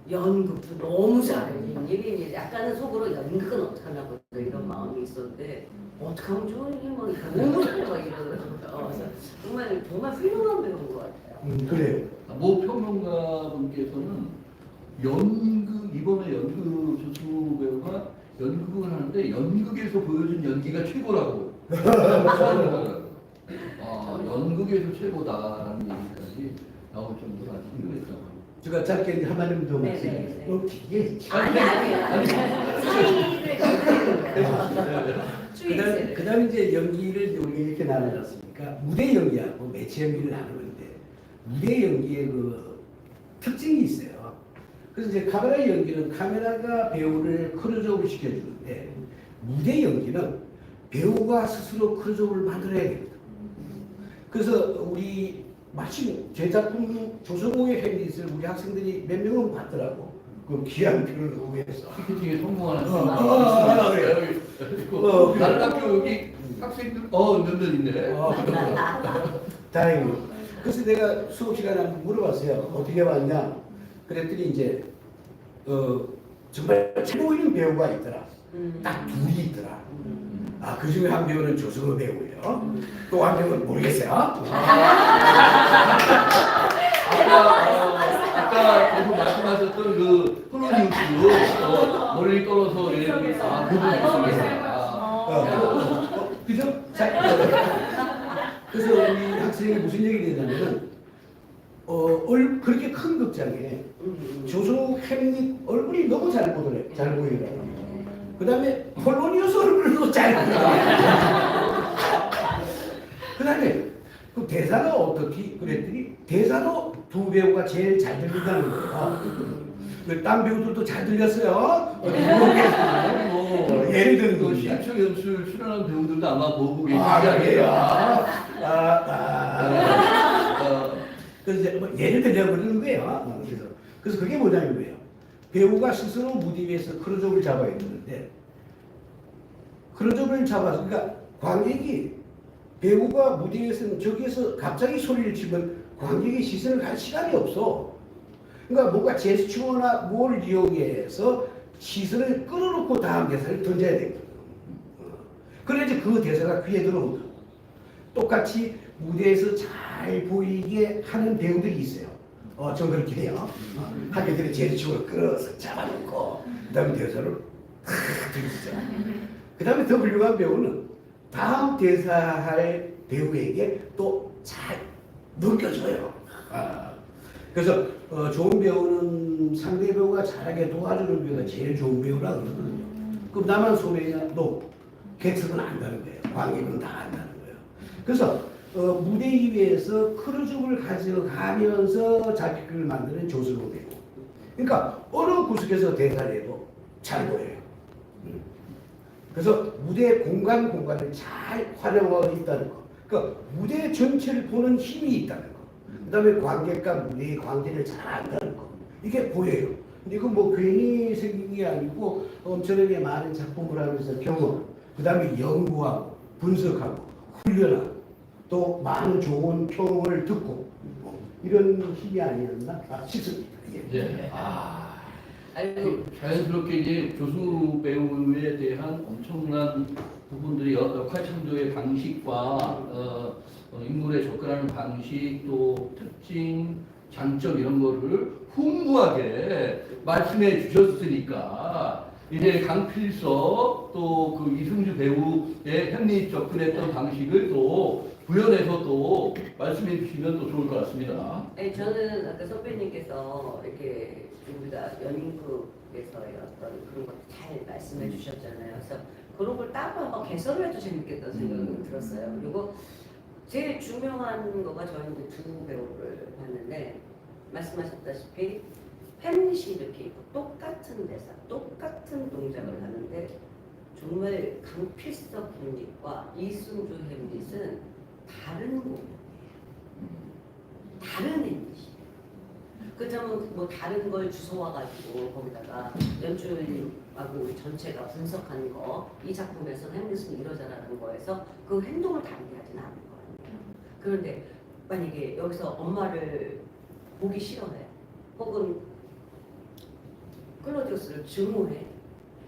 연극도 너무 잘해요. 이게 약간은 속으로 연극은 어떡하나 보다 이런 마음이 있었는데 어떡하면 좋으니 뭐 너무 잘해 막 이러더라고요. 그래서 정말 훌륭한 배우인 것 같아요. 그래요. 모 평론가분께서는 이번에 연극 조승우 배우가 연극을 하는데 연극에서 보여준 연기가 최고라고. 연극에서 최고다라는 얘기까지 나올 정도로 아주 훌륭했다고. 제가 짧게 이제 한마디만 더 네네. 말씀드릴게요. 아니에요. 사이를 그다음 이제 연기를 우리가 이렇게 나눠놨으니까 무대 연기하고 매체 연기를 나누는데 무대 연기의 그 특징이 있어요. 그래서 이제 카메라 연기는 카메라가 배우를 클로즈업을 시켜주는데 무대 연기는 배우가 스스로 클로즈업을 만들어야 됩니다. 그래서 우리 마침 제 작품 조성호의 햄릿을 우리 학생들이 몇 명은 봤더라고. 그 귀한 표를 구해서. 피팅에 성공하는 그래요. 다른 학교 여기 학생들 몇몇 있네. 다행히. 그래서 내가 수업 시간에 한번 물어봤어요. 어떻게 봤냐? 그랬더니 이제 정말 최고인 배우가 있더라. 딱 둘이 있더라. 그 중에 한 배우는 조승우 배우예요. 또 한 배우는 모르겠어요. 아까 계속 말씀하셨던 그 폴로니우스 머리 떨어서 이렇게 그분 그죠? 그래서 우리 학생이 무슨 얘기를 했냐면은 그렇게 큰 극장에 조승우 햄릿 얼굴이 너무 잘 보이더라고요. 그 다음에 폴로니우스 얼굴도 잘 보이더라고요. 그 다음에 그 대사가 어떻게 그랬더니 대사도 두 배우가 제일 잘 들린다는 거예요. 딴 배우들도 잘 들렸어요. 예를 들면 그 시청 연출 출연한 배우들도 아마 보고 계실 그래요. 거예요. 그래서 뭐 예를 들려 그러는 거예요. 그래서 그게 뭐냐면 뭐예요? 배우가 스스로 무대 위에서 클로즈업을 잡아야 되는데 클로즈업을 잡아서 그러니까 관객이 배우가 무대에서는 저기에서 갑자기 소리를 치면 관객의 시선을 갈 시간이 없어. 그러니까 뭔가 제스처나 뭘 이용해서 시선을 끌어놓고 다음 대사를 던져야 되거든. 그래야지 그 대사가 귀에 들어오거든. 똑같이 무대에서 잘 보이게 하는 배우들이 있어요. 전 그렇게 해요. 하객들의 제스처를 끌어서 잡아놓고 그 다음에 대사를 탁 들이죠. 그 다음에 더 훌륭한 배우는 다음 대사할 배우에게 또 잘 넘겨줘요. 그래서 좋은 배우는 상대 배우가 잘하게 도와주는 배우가 제일 좋은 배우라 그러거든요. 그럼 나만 손해냐? 객석은 안다는 거예요. 관객은 다 안다는 거예요. 그래서 무대 위에서 클로즈업을 가져가면서 잡히기를 만드는 조승우 배우. 그러니까 어느 구석에서 대사를 해도 잘 보여요. 그래서 무대 공간을 잘 활용하고 있다는 거. 그러니까 무대 전체를 보는 힘이 있다는 거. 그 다음에 관객과 무대의 관계를 잘 안다는 거. 이게 보여요. 근데 이건 뭐 괜히 생긴 게 아니고 엄청나게 많은 작품을 하면서 경험, 그 다음에 연구하고 분석하고 훈련하고 또 많은 좋은 평을 듣고 이런 힘이 아니었나 싶습니다. 때문에. 네. 아. 아이고 자연스럽게 이제 조수 배우에 대한 엄청난 부분들이 역할 창조의 방식과 인물에 접근하는 방식 또 특징, 장점 이런 거를 풍부하게 말씀해 주셨으니까 이제 강필서 또 그 이승주 배우의 현리 접근했던 방식을 또 구현해서 또 말씀해 주시면 또 좋을 것 같습니다. 네, 저는 아까 선배님께서 이렇게 우리가 연인극에서의 어떤 그런 것도 잘 말씀해 주셨잖아요. 그래서 그런 걸 따로 한번 개설을 해도 재밌겠다는 생각이 들었어요. 그리고 제일 중요한 거가 저희는 이제 두 배우를 봤는데 말씀하셨다시피 햄릿이 이렇게 있고 똑같은 대사, 똑같은 동작을 하는데 정말 강필서 햄릿과 이승주 햄릿은 다른 공연이에요. 다른 햄릿이에요. 그렇다면 뭐 다른 걸 주워와 가지고 거기다가 연출하고 우리 전체가 분석한 거 이 작품에서 햄릿은 이러자라는 거에서 그 행동을 다르게 하진 않을 거 아니에요. 그런데 만약에 여기서 엄마를 보기 싫어해 혹은 클로디우스를 증오해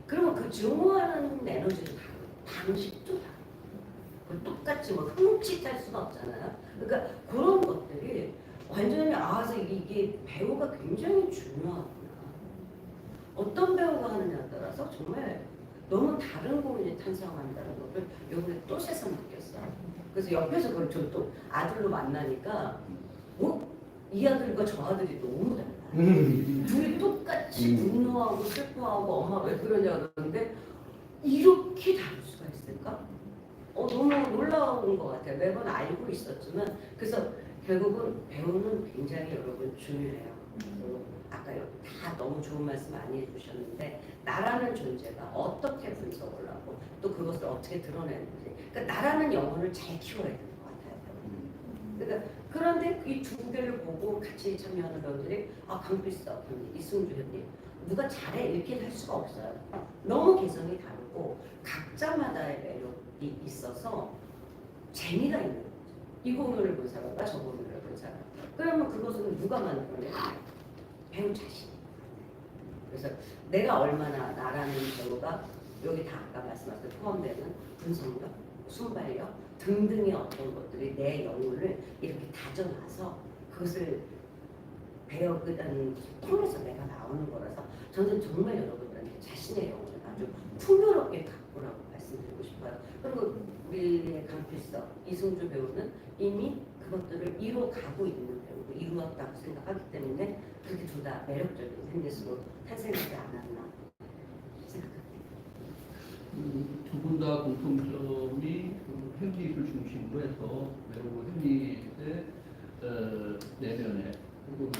그러면 그 증오하는 에너지도 다르고 방식도 다르고 똑같이 뭐 흠칫할 수가 없잖아요. 그러니까 그런 것들이 완전히 그래서 이게 배우가 굉장히 중요하구나. 어떤 배우가 하느냐에 따라서 정말 너무 다른 공연이 탄생한다는 것을 이번에 또 새삼 느꼈어요. 그래서 옆에서 그걸 또 아들로 만나니까 이 아들과 저 아들이 너무 달라요. 둘이 똑같이 분노하고 슬퍼하고 엄마 왜 그러냐 그러는데 이렇게 다를 수가 있을까? 너무 놀라운 것 같아요. 매번 알고 있었지만 그래서 결국은 배우는 굉장히 여러분 중요해요. 아까 다 너무 좋은 말씀 많이 해주셨는데 나라는 존재가 어떻게 분석을 하고 또 그것을 어떻게 드러내는지 그러니까 나라는 영혼을 잘 키워야 되는 것 같아요. 그러니까 그런데 이 두 개를 보고 같이 참여하는 배우들이 강필서 현님, 이승주 현님 누가 잘해 이렇게 할 수가 없어요. 너무 개성이 다르고 각자마다의 매력이 있어서 재미가 있는 거죠. 이 공연을 본 사람과 저 공연을 본 사람. 그러면 그것은 누가 만들어내냐? 배우 자신. 그래서 내가 얼마나 나라는 배우가 여기 다 아까 말씀하신 포함되는 분석력, 순발력 등등의 어떤 것들이 내 영혼을 이렇게 다져놔서 그것을 배역을 통해서 내가 나오는 거라서 저는 정말 여러분들한테 자신의 영혼을 아주 풍요롭게 가꾸라고 말씀드리고 싶어요. 그리고 우리의 강필서, 이승주 배우는 이미 그것들을 이뤄가고 있는 배우고 이루었다고 생각하기 때문에 그렇게 둘 다 매력적인 햄릿으로 탄생하지 않았나 생각합니다. 두 분 다 공통점이 햄릿을 중심으로 해서 매우 햄릿의 내면에 혹은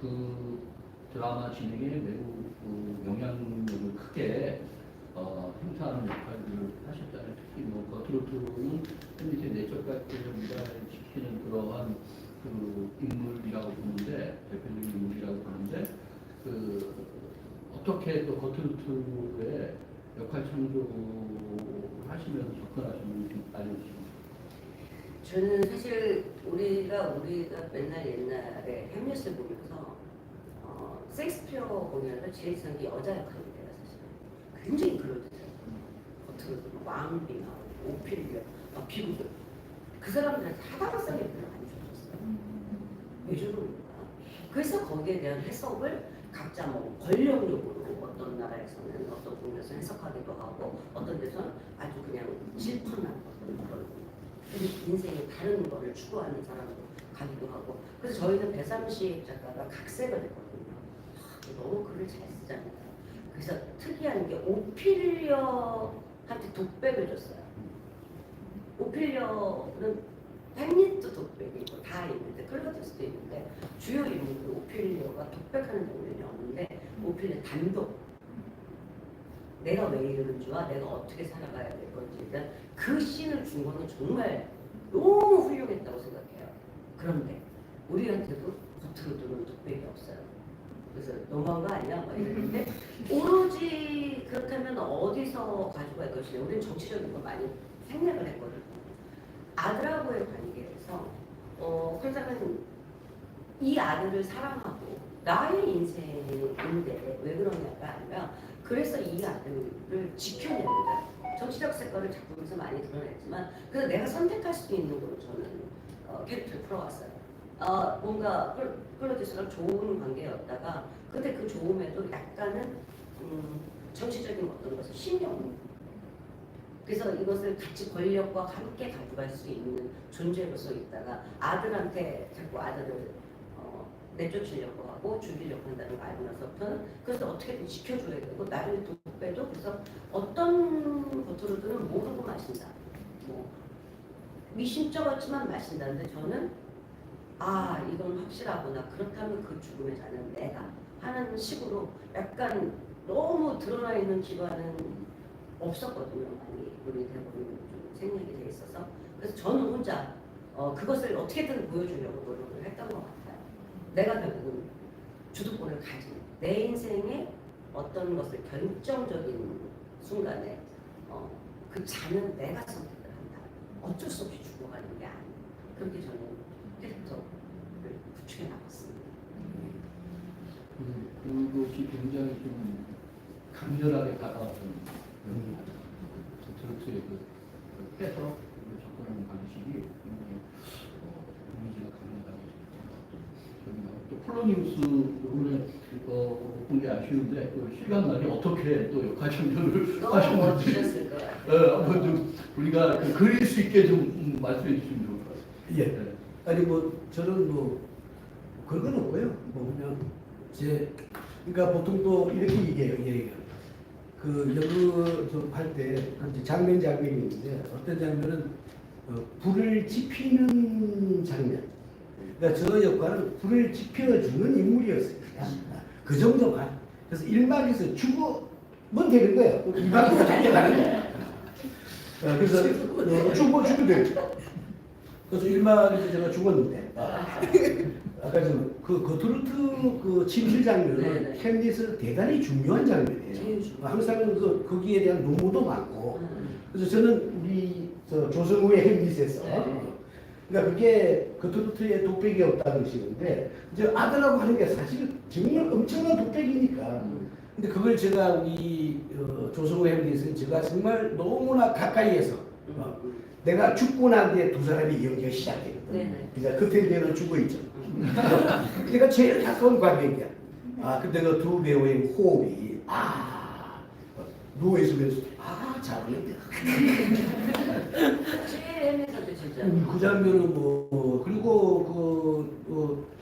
그 드라마 진행에 매우 영향력을 크게 행사하는 역할을 하셨잖아요. 특히 뭐 거트로트는 햄릿의 내적 갈등을 미화시키는 그러한 그 인물이라고 보는데 대표적인 인물이라고 보는데 어떻게 또 거트로트의 역할 창조를 하시면서 접근하시는지 좀 알려주시면. 저는 사실 우리가 맨날 옛날에 햄릿을 보면서 셰익스피어 보면서 제일 이상한 게 여자 역할인데요, 사실. 굉장히 그럴듯해요. 겉으로 왕비 나오고 오피리아, 비구들. 그 사람들한테 타당성이 별로 안 좋았어요. 왜 저러는가? 그래서 거기에 대한 해석을 각자 뭐 권력력으로 어떤 나라에서는 어떤 부분에서 해석하기도 하고 어떤 데서는 아주 그냥 질펀한 어떤 그런 인생의 다른 거를 추구하는 사람으로 가기도 하고 그래서 저희는 배삼식 작가가 각색을 했거든요. 너무 글을 잘 쓰잖아요. 그래서 특이한 게 오피리어한테 독백을 줬어요. 오피리어는 햄릿도 독백이 있고 다 있는데 클로디우스도 있는데 주요 인물 오피리어가 독백하는 장면이 없는데 오피리어 단독 내가 왜 이러는 줄와 내가 어떻게 살아가야 될 건지에 대한 그 씬을 준 거는 정말 너무 훌륭했다고 생각해요. 그런데 우리한테도 겉으로는 독백이 없어요. 그래서 너무한 거 아니야? 막 이랬는데 오로지 그렇다면 어디서 가져갈 것이냐 우리는 정치적인 거 많이 생략을 했거든요. 아들하고의 관계에서 콜사는 이 아들을 사랑하고 나의 인생인데 왜 그러냐가 아니라 그래서 이 아들을 지켜내는 거야. 정치적 색깔을 작품에서 많이 드러냈지만 그래서 내가 선택할 수 있는 걸로 저는 캐릭터를 풀어왔어요. 뭔가 클로디스랑 좋은 관계였다가 근데 그 좋음에도 약간은 정치적인 어떤 것을 신경 그래서 이것을 같이 권력과 함께 가져갈 수 있는 존재로서 있다가 아들한테 자꾸 아들을 내쫓으려고 하고 죽이려고 한다는 걸 알고 나서부터는 그래서 어떻게든 지켜줘야 되고 나를 돕고도 그래서 어떤 고트로드는 모르고 마신다. 뭐 미심쩍었지만 마신다는데 저는 이건 확실하구나. 그렇다면 그 죽음의 자는 내가 하는 식으로 약간 너무 드러나 있는 기반은 없었거든요. 많이 우리 대부분 좀 생략이 돼 있어서 그래서 저는 혼자 그것을 어떻게든 보여주려고 노력을 했던 것 같아요. 내가 결국은 주도권을 가진 내 인생의 어떤 것을 결정적인 순간에 그 자는 내가 선택을 한다. 어쩔 수 없이 죽어가는 게 아니에요. 그렇게 저는 캐릭터를 구축해 나갔습니다. 그것이 굉장히 좀 강렬하게 다가왔던 트로트의 그 해석 접근하는 방식이 굉장히 이미지가 강렬하게 또 폴로니우스 부분에 본 게 아쉬운데 또 시간만이 어떻게 또 역할 참여를 너무 하셨는지 멋지셨을 것 같아요. 한번 좀 우리가 그릴 수 있게 좀 말씀해 주시면 좋을 것 같아요. 예. 네. 아니 뭐 저는 뭐 그런 건 없고요. 뭐 그냥 그러니까 보통 또 이렇게 얘기해요. 그 연극 좀 할 때 장면이 있는데 어떤 장면은 불을 지피는 장면. 그러니까 저 역할은 불을 지펴주는 인물이었어요. 그 정도만. 그래서 1막에서 죽으면 되는 거예요. 2막으로 달려가는 거예요. 그래서 죽으면 되죠. 그래서 1막에서 제가 죽었는데 아까 그 거트루트 그 침실 장면은 햄릿은 대단히 중요한 장면이에요. 항상 거기에 대한 노무도 많고 그래서 저는 우리 조성우의 햄릿에서 그러니까 그게 거트루트의 독백이었다는 식인데 이제 아들하고 하는 게 사실 정말 엄청난 독백이니까 근데 그걸 제가 우리 조성우 햄릿은 제가 정말 너무나 가까이에서 내가 죽고 난 뒤에 두 사람이 연기가 시작되거든. 그러니까 그때는 죽어 있죠. 내가 제일 가까운 관객이야. 근데 그 두 배우의 호흡이 누워 있으면서 잘하는데. 제일 햄릿한테 진짜. 그 장면은 뭐 그리고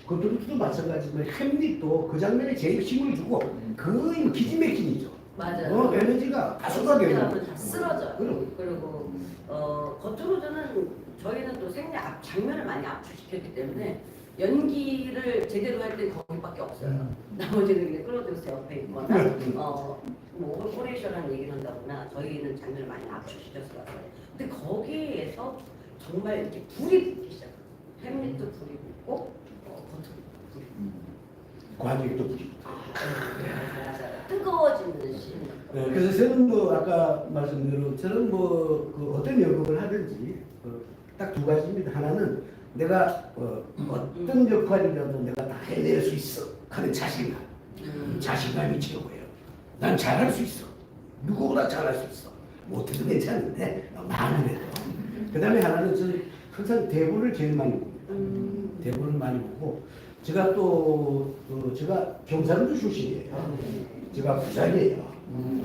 그것도 마찬가지지만 햄릿도 그 장면에 제일 힘을 주고 거의 기지맥힌이죠. 맞아요. 에너지가 다 쏟아내는. 다 쓰러져. 그리고 거트루드는 저희는 또 장면을 많이 압축시켰기 때문에 연기를 제대로 할 때 거기밖에 없어요. 나머지는 그냥 클로디우스 옆에 있거나 뭐 오퍼레이션한 얘기를 한다거나 저희는 장면을 많이 압축시켜서 왔어요. 근데 거기에서 정말 이렇게 불이 붙기 시작해요. 햄릿도 불이 붙고 거트루드도 불이 붙고 관객도 붙이고. 뜨거워지는 씬. 그래서 저는 뭐 아까 말씀대로 저는 그 어떤 연극을 하든지 딱 두 가지입니다. 하나는 내가 어떤 역할이라도 내가 다 해낼 수 있어 하는 자신감. 자신감이 최고예요. 난 잘할 수 있어. 누구보다 잘할 수 있어. 못해도 괜찮은데 많은 해도. 그 다음에 하나는 저는 항상 대본을 제일 많이 봅니다. 대본을 많이 보고 제가 또 제가 경상도 출신이에요. 제가 부산이에요.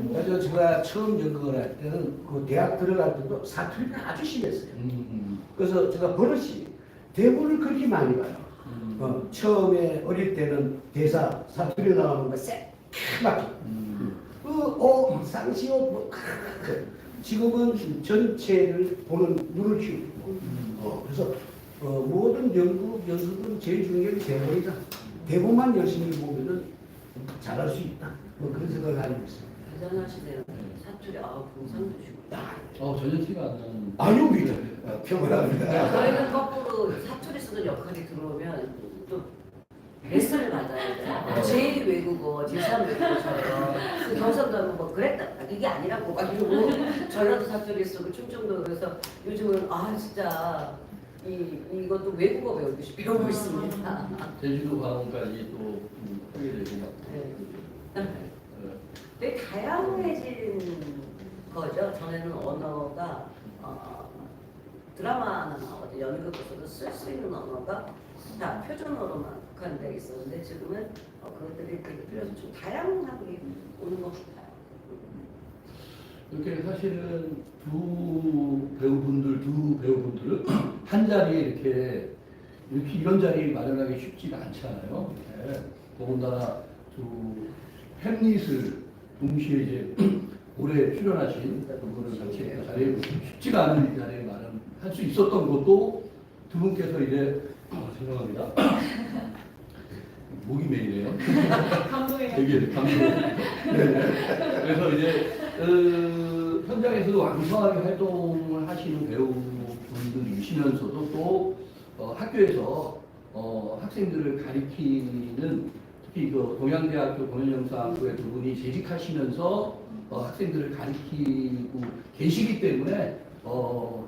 그래서 제가 처음 연극을 할 때는 그 대학 들어갈 때도 사투리가 아주 심했어요. 그래서 제가 버릇이 대본을 그렇게 많이 봐요. 처음에 어릴 때는 대사 사투리 나오는 거 새까맣게 쌍시옷 뭐 지금은 전체를 보는 눈을 키우고 그래서 모든 연극 연습은 제일 중요한 게 대본이다. 대본만 열심히 보면은 잘할 수 있다. 뭐 그런 생각을 가지고 있습니다. 대단하시네요. 사투리 공상도시고. 전혀 티가 안 나는. 아유 평온합니다. 저희는 거꾸로 사투리 쓰는 역할이 들어오면 또 레슨을 받아야 돼요. 제 외국어, 제3 외국어처럼 그 경상도하고 뭐 그랬다 이게 아니라고 막 이러고 전라도 사투리 쓰고 충청도 그래서 요즘은 진짜 이것도 외국어 배우고 있습니다. 제주도 방언까지 또 하게 되고. 네. 되게 다양해진 거죠. 전에는 언어가 드라마나 어디 연극에서도 쓸 수 있는 언어가 다 표준어로만 국한되어 있었는데 지금은 그것들이 되게 필요해서 좀 다양하게 오는 것 같아요. 이렇게 사실은 두 배우분들을 한 자리에 이렇게 이런 자리 마련하기 쉽지가 않잖아요. 네. 더군다나 두 햄릿을 동시에 이제 올해 출연하신 그분을 같이 이렇게 자리에 쉽지가 않은 자리에 마련할 수 있었던 것도 두 분께서 이제 죄송합니다. 목이 메이네요. 감동이에요. 되게 감동. 네. 그래서 이제 현장에서도 왕성하게 활동을 하시는 배우분들이시면서도 또 학교에서 학생들을 가리키는 특히 그 동양대학교 공연영상학부의 두 분이 재직하시면서 학생들을 가리키고 계시기 때문에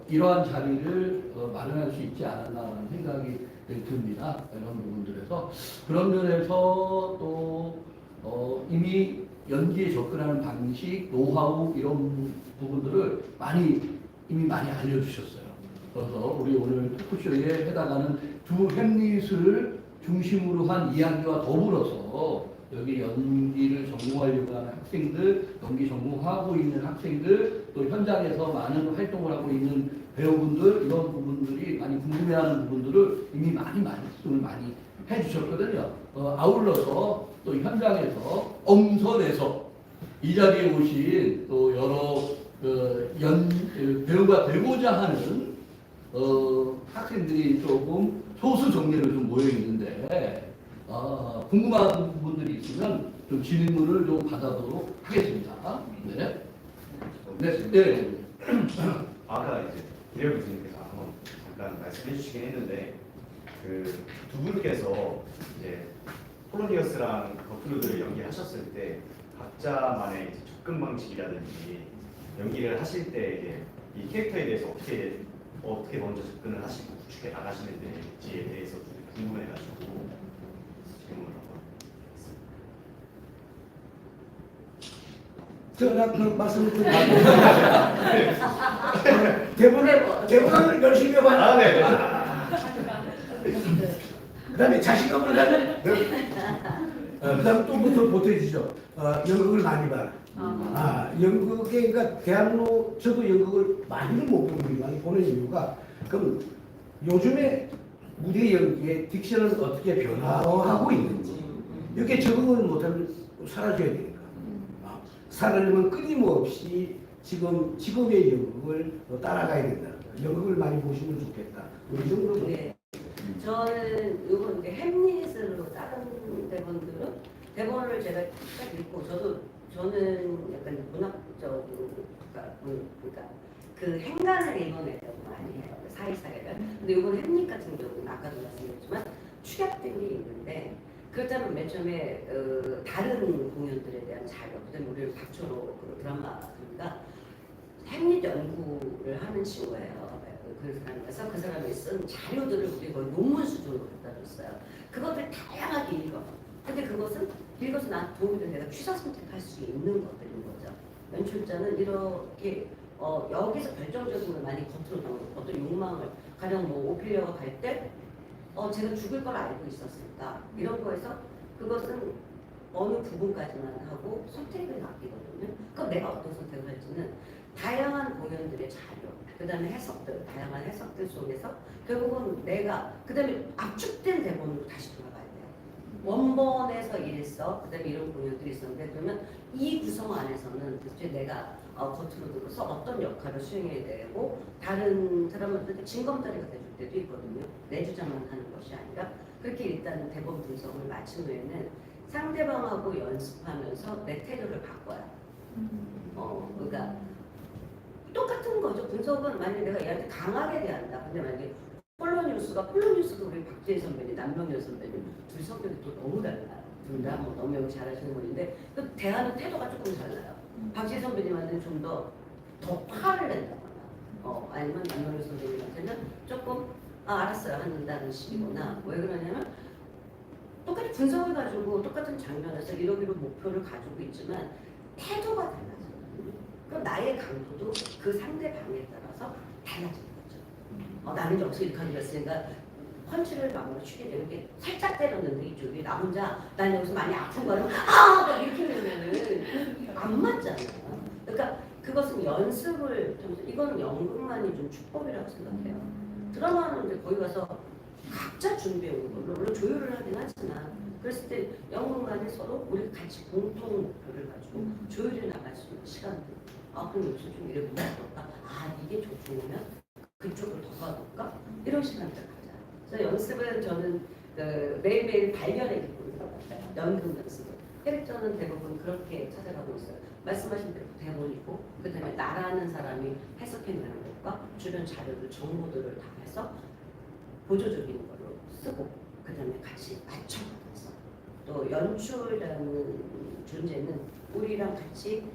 이러한 자리를 마련할 수 있지 않았나라는 생각이 듭니다. 이런 부분들에서 그런 면에서 또 이미 연기에 접근하는 방식, 노하우 이런 부분들을 이미 많이 알려주셨어요. 그래서 우리 오늘 토크쇼에 해당하는 두 햄릿을 중심으로 한 이야기와 더불어서 여기 연기를 전공하려고 하는 학생들, 연기 전공하고 있는 학생들, 또 현장에서 많은 활동을 하고 있는 배우분들 이런 부분들이 많이 궁금해하는 부분들을 이미 말씀을 많이 해주셨거든요. 아울러서 또 현장에서 엄선해서 이 자리에 오신 또 여러 배우가 되고자 하는 학생들이 조금 소수 정례로 좀 모여 있는데 궁금한 부분들이 있으면 좀 질문을 좀 받아보도록 하겠습니다. 네. 네. 아까 이제 이래영 교수님께서 한번 잠깐 말씀해 주시긴 했는데 그 두 분께서 이제 폴로니어스랑 버클루드를 연기하셨을 때 각자만의 이제 접근 방식이라든지 연기를 하실 때 이제 이 캐릭터에 대해서 어떻게 먼저 접근을 하시고 구축해 나가시는지에 대해서 좀 궁금해가지고 질문을 한번. 제가 그 말씀을 좀 대본을 열심히 해봐. 아, 네. 그다음에 자신감을 가는. 그다음 또 보태주죠. 연극을 많이 봐라. 연극에 그러니까 대학로 저도 연극을 많이는 못 보는 이유가 그럼 요즘에 무대 연기의 딕션은 어떻게 변화하고 있는지 이렇게 적응을 못하면 사라져야 되니까. 살아려면 끊임없이 지금 직업의 연극을 따라가야 된다. 연극을 많이 보시면 좋겠다. 이 정도로. 네. 저는 이번 이제 햄릿으로 다른 대본을 제가 딱 읽고 저는 약간 문학적으로 그러니까 그 행간을 읽어내려고 많이 해요. 사이사이를. 근데 이번 햄릿 같은 경우는 아까도 말씀드렸지만 축약된 게 있는데 그렇다면 맨 처음에 다른 공연들에 대한 자료, 그다음에 우리를 박초로 드라마가 햄릿 연구를 하는 친구예요. 그래서 그 사람이 쓴 자료들을 우리 거의 논문 수준으로 갖다 줬어요. 그것들 다양하게 읽어. 근데 그것은 읽어서 나한테 도움이 되는 내가 취사 선택할 수 있는 것들인 거죠. 연출자는 이렇게 여기서 결정적인 걸 많이 겉으로 나오는 어떤 욕망을 가령 뭐 오피리아가 갈 때 제가 죽을 걸 알고 있었으니까 이런 거에서 그것은 어느 부분까지만 하고 선택을 맡기거든요. 그럼 내가 어떤 선택을 할지는 다양한 공연들의 자료, 그 다음에 해석들, 다양한 해석들 속에서 결국은 내가 그 다음에 압축된 대본으로 다시 돌아가야 돼요. 원본에서 이랬어, 그 다음에 이런 공연들이 있었는데 그러면 이 구성 안에서는 도대체 내가 겉으로 들어서 어떤 역할을 수행해야 되고 다른 사람한테 징검다리가 돼줄 때도 있거든요. 내 주장만 하는 것이 아니라 그렇게 일단 대본 분석을 마친 후에는 상대방하고 연습하면서 내 태도를 바꿔요. 그러니까 똑같은 거죠. 분석은 만약에 내가 얘한테 강하게 대한다. 근데 만약에 폴로니우스도 우리 박재희 선배님, 남명현 선배님 둘 성격이 또 너무 달라요. 둘 다 뭐 너무 잘하시는 분인데 그 대하는 태도가 조금 달라요. 박재희 선배님한테는 좀 더 화를 낸다거나 아니면 남명현 선배님한테는 조금 아 알았어요 한다는 식이구나. 왜 그러냐면 똑같이 분석을 가지고 똑같은 장면에서 이러기로 목표를 가지고 있지만 태도가 달라져요. 그럼 나의 강도도 그 상대방에 따라서 달라지는 거죠. 나는 여기서 이렇게 하기로 했으니까 펀치를 막으로 치게 되는 게 살짝 때렸는데 이쪽이 나 혼자 난 여기서 많이 아픈 거는 막 이렇게 되면은 안 맞잖아요. 그러니까 그것은 연습을 통해서 이거는 연극만이 좀 축복이라고 생각해요. 드라마는 이제 거기 가서 각자 준비해 온 걸로 물론 조율을 하긴 하지만 그랬을 때 연극만이 서로 우리 같이 공통 목표를 가지고 조율해 나갈 수 있는 시간들. 그럼 여기서 좀 이래 보면 이게 좋으면 그쪽으로 더 가볼까? 이런 시간들 가자. 그래서 연습은 저는 매일매일 발견의 기분인 것 같아요. 연극 연습은. 캐릭터는 대부분 그렇게 찾아가고 있어요. 말씀하신 대로 대본이고 그 다음에 나라는 사람이 해석해내는 것과 주변 자료들, 정보들을 다 해서 보조적인 걸로 쓰고 그 다음에 같이 맞춰가면서 또 연출이라는 존재는 우리랑 같이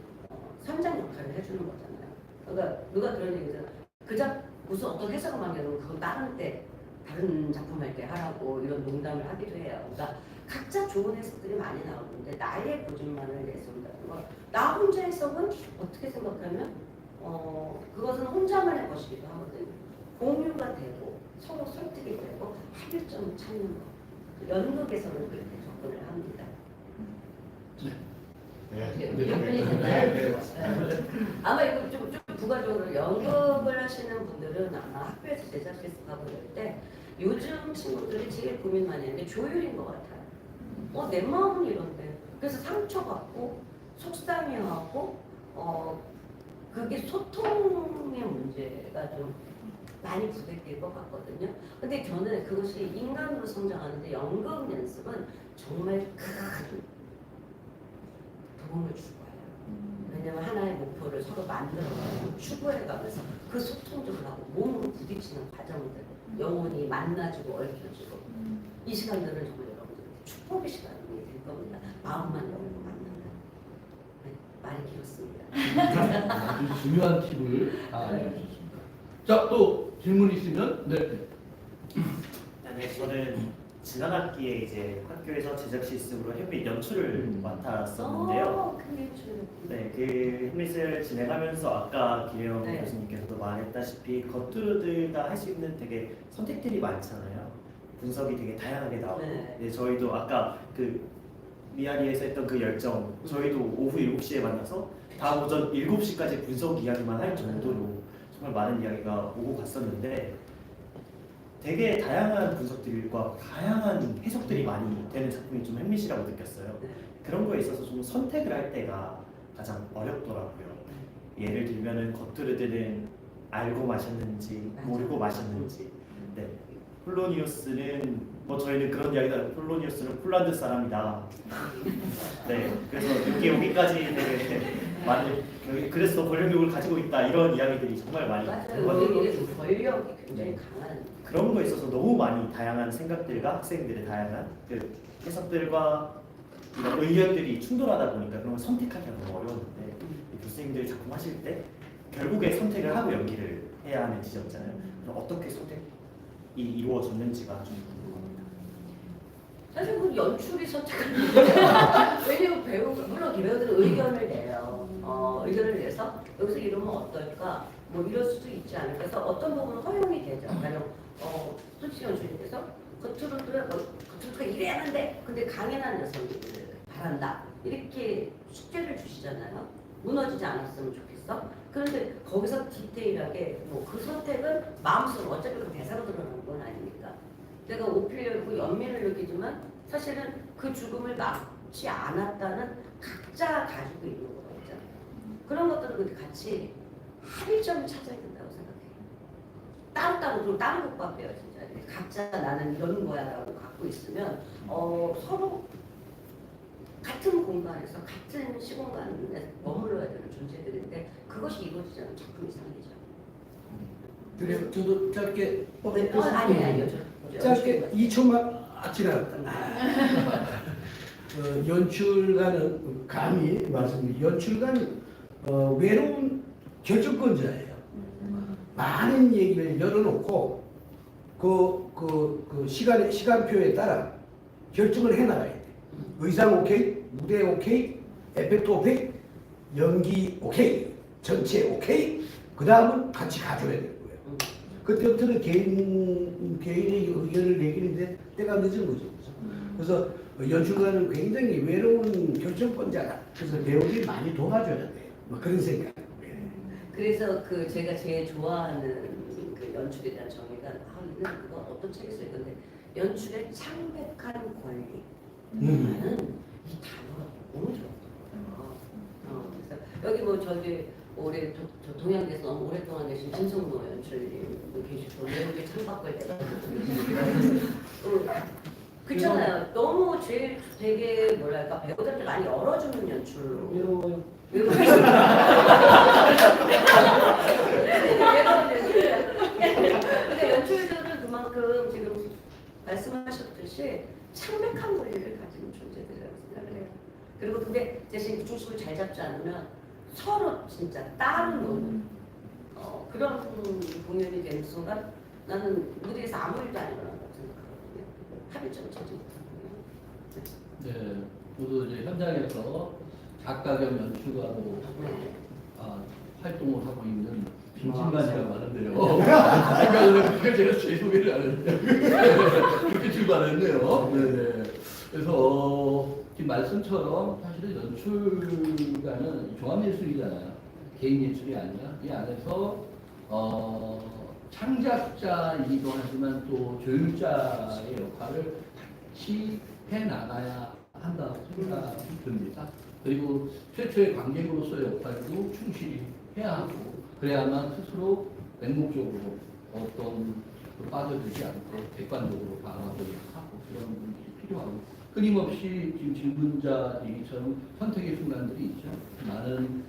선장 역할을 해주는 거잖아요. 그러니까 누가 그런 얘기잖아. 그작 무슨 어떤 해석을 만들면 그건 다른 작품 할 때 하라고 이런 농담을 하기도 해요. 그러니까 각자 좋은 해석들이 많이 나오는데 나의 고집만을 내세운다는 거. 나 혼자 해석은 어떻게 생각하면 그것은 혼자만의 것이기도 하거든요. 공유가 되고 서로 설득이 되고 합일점을 찾는 거. 연극에서는 그렇게 접근을 합니다. 아마 이거 좀 부가적으로 연극을 하시는 분들은 아마 학교에서 제작 실습하고 이럴 때 요즘 친구들이 제일 고민 많이 하는 게 조율인 것 같아요. 내 마음은 이런데 그래서 상처받고 속상해하고 그게 소통의 문제가 좀 많이 부각될 것 같거든요. 근데 저는 그것이 인간으로 성장하는데 연극 연습은 정말 큰 도움을 줄 거예요. 왜냐면 하나의 목표를 서로 만들어가고 추구해가면서 그 소통도 하고 몸으로 부딪히는 과정들 영혼이 만나지고 얽혀지고 이 시간들은 정말 여러분들한테 축복의 시간이 될 겁니다. 마음만 열고 만난다. 네, 말이 길었습니다. 아주 중요한 팁을 다 알려주셨습니다. 자, 또 질문 있으면 네. 네, 저는 지난 학기에 이제 학교에서 제작 실습으로 햄릿 연출을 맡았었는데요. 큰 연출. 네, 그 햄릿을 진행하면서 아까 김혜영 네. 교수님께서도 말했다시피 겉으로들다 할 수 있는 되게 선택들이 많잖아요. 분석이 되게 다양하게 나오고. 네. 네, 저희도 아까 그 미아리에서 했던 그 열정, 저희도 오후 7시에 만나서 다음 오전 7시까지 분석 이야기만 할 정도로 정말 많은 이야기가 오고 갔었는데 되게 다양한 분석들과 다양한 해석들이 많이 되는 작품이 좀 햄릿이라고 느꼈어요. 그런 거에 있어서 좀 선택을 할 때가 가장 어렵더라고요. 예를 들면은 겉으로들은 알고 마셨는지 모르고 마셨는지. 네. 폴로니우스는 뭐 저희는 그런 이야기다. 폴로니우스는 폴란드 사람이다. 네. 그래서 여기까지 되게 많은 그래서 권력욕을 가지고 있다 이런 이야기들이 정말 많이 맞아요. 우리에게 권력이 굉장히 강한. 그런 거에 있어서 너무 많이 다양한 생각들과 학생들의 다양한 그 해석들과 이런 의견들이 충돌하다 보니까 그런 걸 선택하기가 너무 어려웠는데 교수님들이 작품 하실 때 결국에 선택을 하고 연기를 해야 하는 지점이잖아요. 그럼 어떻게 선택이 이루어졌는지가 좀 궁금합니다. 사실 그 연출이 선택하는 거예요. 왜냐면 물론 배우들은 의견을 내요. 의견을 내서 여기서 이러면 어떨까? 뭐 이럴 수도 있지 않을까? 그래서 어떤 부분은 허용이 되죠. 가령 솔직히 연출님께서 겉으로가 이래야 하는데 근데 강인한 여성들을 바란다. 이렇게 숙제를 주시잖아요. 무너지지 않았으면 좋겠어. 그런데 거기서 디테일하게 그 선택은 마음속으로 어차피 그 대사로 드러나는 건 아니니까. 내가 오피려고 연민을 느끼지만 사실은 그 죽음을 막지 않았다는 각자 가지고 있는 거가 있잖아요. 그런 것들을 같이 합의점을 찾아야 된다고 생각해요. 따로따로 그리고 다른 것과 빼요 진짜. 각자 나는 이런 거야라고 갖고 있으면 서로 같은 공간에서 같은 시공간에 머물러야 되는 존재들인데 그것이 이루어지지 않은 작품 이상이죠. 그래서 저도 짧게 아니요. 짧게 2초만 지나갔다. 연출가는 감히 말씀드리면 연출가는 외로운 결정권자예요. 많은 얘기를 열어놓고 그 그 시간표에 따라 결정을 해나가야 돼. 의상 오케이, 무대 오케이, 에펙트 오케이, 연기 오케이, 전체 오케이. 그 다음은 같이 가져야 되는 거예요. 그때부터는 개인의 의견을 내기는데 때가 늦은 거죠. 그래서 연출가는 굉장히 외로운 결정권자다. 그래서 배우들이 많이 도와줘야 돼. 뭐 그런 생각. 그래서 그 제가 제일 좋아하는 그 연출에 대한 정의가 이는 그거 어떤 책에 써 있던데 연출의 창백한 권리. 나는 이 단어가 너무 좋았거든요. 그래서 여기 뭐 저기 올해 동양대에서 너무 오랫동안 계신 진성로 연출님 계시고 내용이 창밖을 내가 그렇잖아요. 너무 제일 되게 뭐랄까 배우들한테 많이 열어주는 연출로. 외로워요. 근데 연출들은 그만큼 지금 말씀하셨듯이 창백한 권리를 가진 존재들이라고 생각을 해요. 그리고 근데 대신 중심을 잘 잡지 않으면 서로 진짜 따르는 그런 공연이 되는 순간 나는 무대에서 아무 일도 안 일어난다고 생각하거든요. 합의점을 찾지 못하거든요. 네, 저도 이제 현장에서 작가 겸 연출가로 활동을 하고 있는 빈진만이라고 하는데요. 생각을 해보니까 제가 제 소개를 안 했는데 그렇게 출발했네요. 네. 그래서 지금 말씀처럼 사실은 연출가는 종합예술이잖아요. 개인 예술이 아니라 이 안에서 창작자이기도 하지만 또 조율자의 역할을 같이 해나가야 한다고 생각이 듭니다. 그리고 최초의 관객으로서의 역할도 충실히 해야 하고 그래야만 스스로 맹목적으로 어떤 빠져들지 않고 객관적으로 바라보고 하고 그런 분들이 필요하고 끊임없이 지금 질문자 얘기처럼 선택의 순간들이 있죠. 많은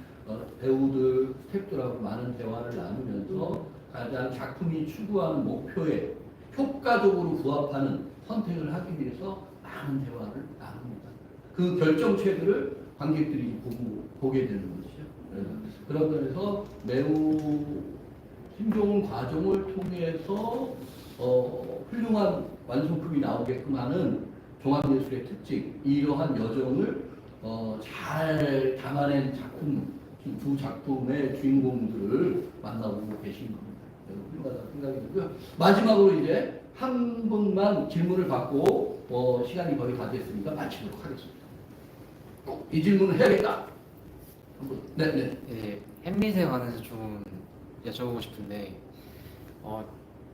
배우들, 스태프들하고 많은 대화를 나누면서 가장 작품이 추구하는 목표에 효과적으로 부합하는 선택을 하기 위해서 많은 대화를 나눕니다. 그 결정체들을 관객들이 보게 되는 것이죠. 그런 면에서 매우 힘겨운 과정을 통해서 훌륭한 완성품이 나오게끔 하는 종합예술의 특징, 이러한 여정을 잘 담아낸 작품, 두 작품의 주인공들을 만나보고 계신 겁니다. 훌륭하다고 생각이 들고요. 마지막으로 이제 한 분만 질문을 받고 시간이 거의 다 됐으니까 마치도록 하겠습니다. 이 질문을 해야겠다. 네네. 네, 햄릿에 관해서 좀 여쭤보고 싶은데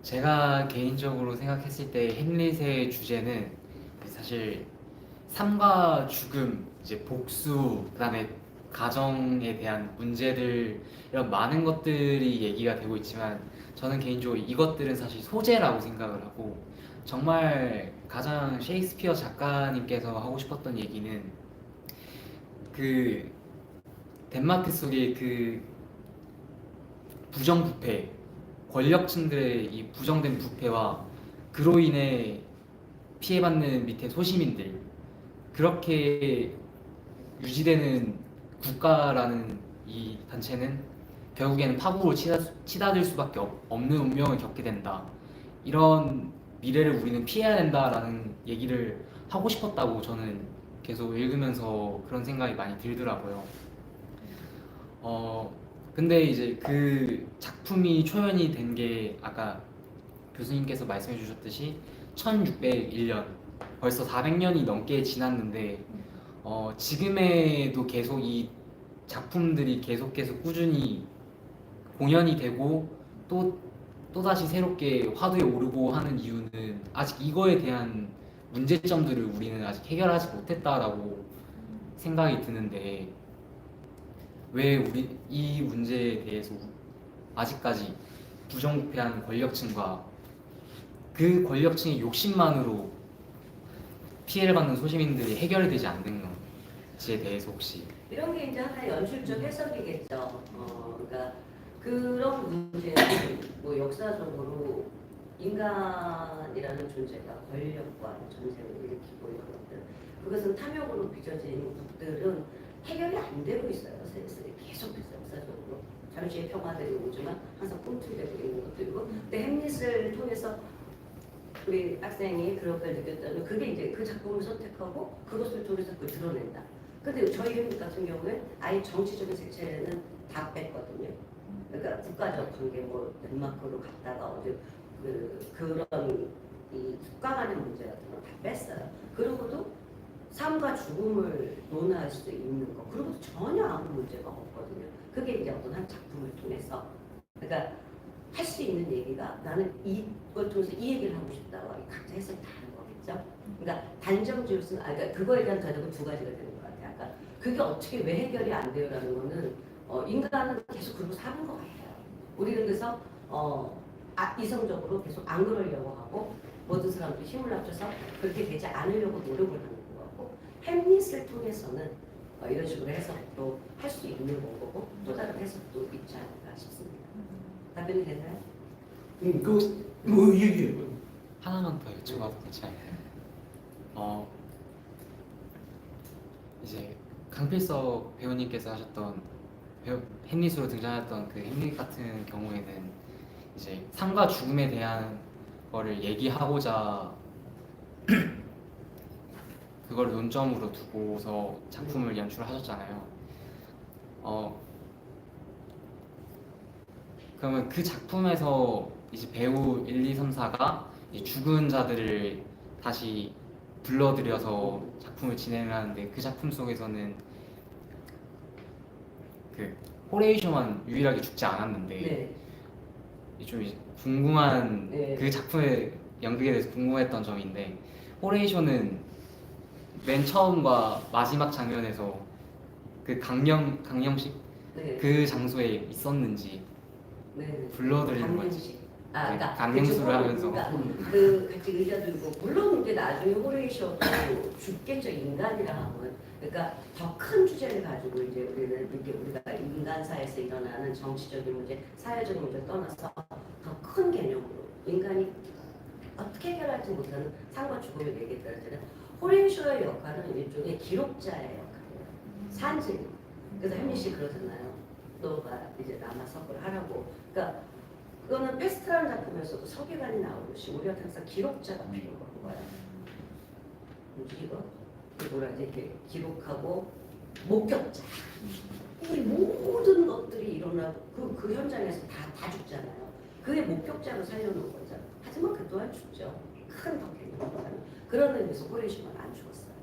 제가 개인적으로 생각했을 때 햄릿의 주제는 사실 삶과 죽음, 이제 복수, 그다음에 가정에 대한 문제들 이런 많은 것들이 얘기가 되고 있지만 저는 개인적으로 이것들은 사실 소재라고 생각을 하고 정말 가장 셰익스피어 작가님께서 하고 싶었던 얘기는 그 덴마크 속의 그 부정부패, 권력층들의 이 부정된 부패와 그로 인해 피해받는 밑에 소시민들 그렇게 유지되는 국가라는 이 단체는 결국에는 파국으로 치닫을 수밖에 없는 운명을 겪게 된다. 이런 미래를 우리는 피해야 된다라는 얘기를 하고 싶었다고 저는 계속 읽으면서 그런 생각이 많이 들더라고요. 근데 이제 그 작품이 초연이 된 게 아까 교수님께서 말씀해 주셨듯이 1601년 벌써 400년이 넘게 지났는데 지금에도 계속 이 작품들이 계속 꾸준히 공연이 되고 또다시 새롭게 화두에 오르고 하는 이유는 아직 이거에 대한 문제점들을 우리는 아직 해결하지 못했다라고 생각이 드는데 왜 우리 이 문제에 대해서 아직까지 부정부패한 권력층과 그 권력층의 욕심만으로 피해를 받는 소시민들이 해결되지 않는 건지에 대해서 혹시 이런 게 이제 하나의 연출적 해석이겠죠. 그러니까 그런 문제는 뭐 역사적으로 인간이라는 존재가 권력과 전쟁을 일으키고 이런 것들 그것은 탐욕으로 빚어진 것들은 해결이 안 되고 있어요. 계속해서 역사적으로 잠시의 평화들이 오지만 항상 꿈틀대고 있는 것들이고 근데 햄릿을 통해서 우리 학생이 그런 걸 느꼈다면 그게 이제 그 작품을 선택하고 그것을 통해서 그걸 드러낸다. 근데 저희 회원 같은 경우에 아예 정치적인 색채는 다 뺐거든요. 그러니까 국가적 관계 뭐 덴마크로 갔다가 어디 그런 이 국가 간의 문제 같은 걸 다 뺐어요. 그러고도 삶과 죽음을 논할 수 있는 거. 그리고 전혀 아무 문제가 없거든요. 그게 이제 어떤 한 작품을 통해서 그러니까 할 수 있는 얘기가 나는 이걸 통해서 이 얘기를 하고 싶다고 각자 해석이 다른 거겠죠. 그러니까 단정 지을 수는 그러니까 그거에 대한 대답은 두 가지가 되는 것 같아요. 아까 그게 어떻게 왜 해결이 안 돼요라는 거는 인간은 계속 그러고 사는 것 같아요. 우리는 그래서 이성적으로 계속 안 그러려고 하고 모든 사람들이 힘을 합쳐서 그렇게 되지 않으려고 노력을 하는 것 같고 햄릿을 통해서는 이런 식으로 해석도 할 수 있는 거고 또 다른 해석도 있지 않을까 싶습니다. 답변이 되나요? 뭐 얘기해. 하나만 더 여쭤봐도 되지 않나요? 이제 강필석 배우님께서 하셨던 햄릿으로 등장했던 그 햄릿 같은 경우에는 이제 삶과 죽음에 대한 거를 얘기하고자 그걸 논점으로 두고서 작품을 연출하셨잖아요. 그러면 그 작품에서 이제 배우 1, 2, 3, 4가 죽은 자들을 다시 불러들여서 작품을 진행하는데 그 작품 속에서는 그 호레이쇼만 유일하게 죽지 않았는데 네. 좀 이제 궁금한 네. 그 작품의 연극에 대해서 궁금했던 점인데 호레이쇼는 맨 처음과 마지막 장면에서 그 강령식 네. 그 장소에 있었는지 네. 불러들이는 거지. 강령식. 그러니까 강령술을 하면서. 그러니까 그 같이 의자 들고 물론 이제 나중에 호레이쇼도 죽겠죠 인간이라 하면. 그러니까 더 큰 주제를 가지고 이제 우리는 이렇게 우리가 인간사에서 일어나는 정치적인 문제, 사회적인 문제를 떠나서 더 큰 개념으로 인간이 어떻게 해결할지 못하는 삶과 죽음을 얘기했을 때는 호레이쇼의 역할은 일종의 기록자의 역할이에요. 산증. 그래서 햄릿이 그러잖아요. 너가 이제 남아서 그걸 하라고. 그러니까 그거는 페스트라는 작품에서도 서기관이 나오듯이 우리가 항상 기록자가 필요한 거야. 이거 뭐라 이렇게 기록하고 목격자. 이 모든 것들이 일어나고 그 현장에서 다 죽잖아요. 그게 목격자로 살려놓은 거죠. 하지만 그 또한 죽죠. 큰 덕행이잖아요. 그런 의미에서 호레이쇼만 안 죽었어요.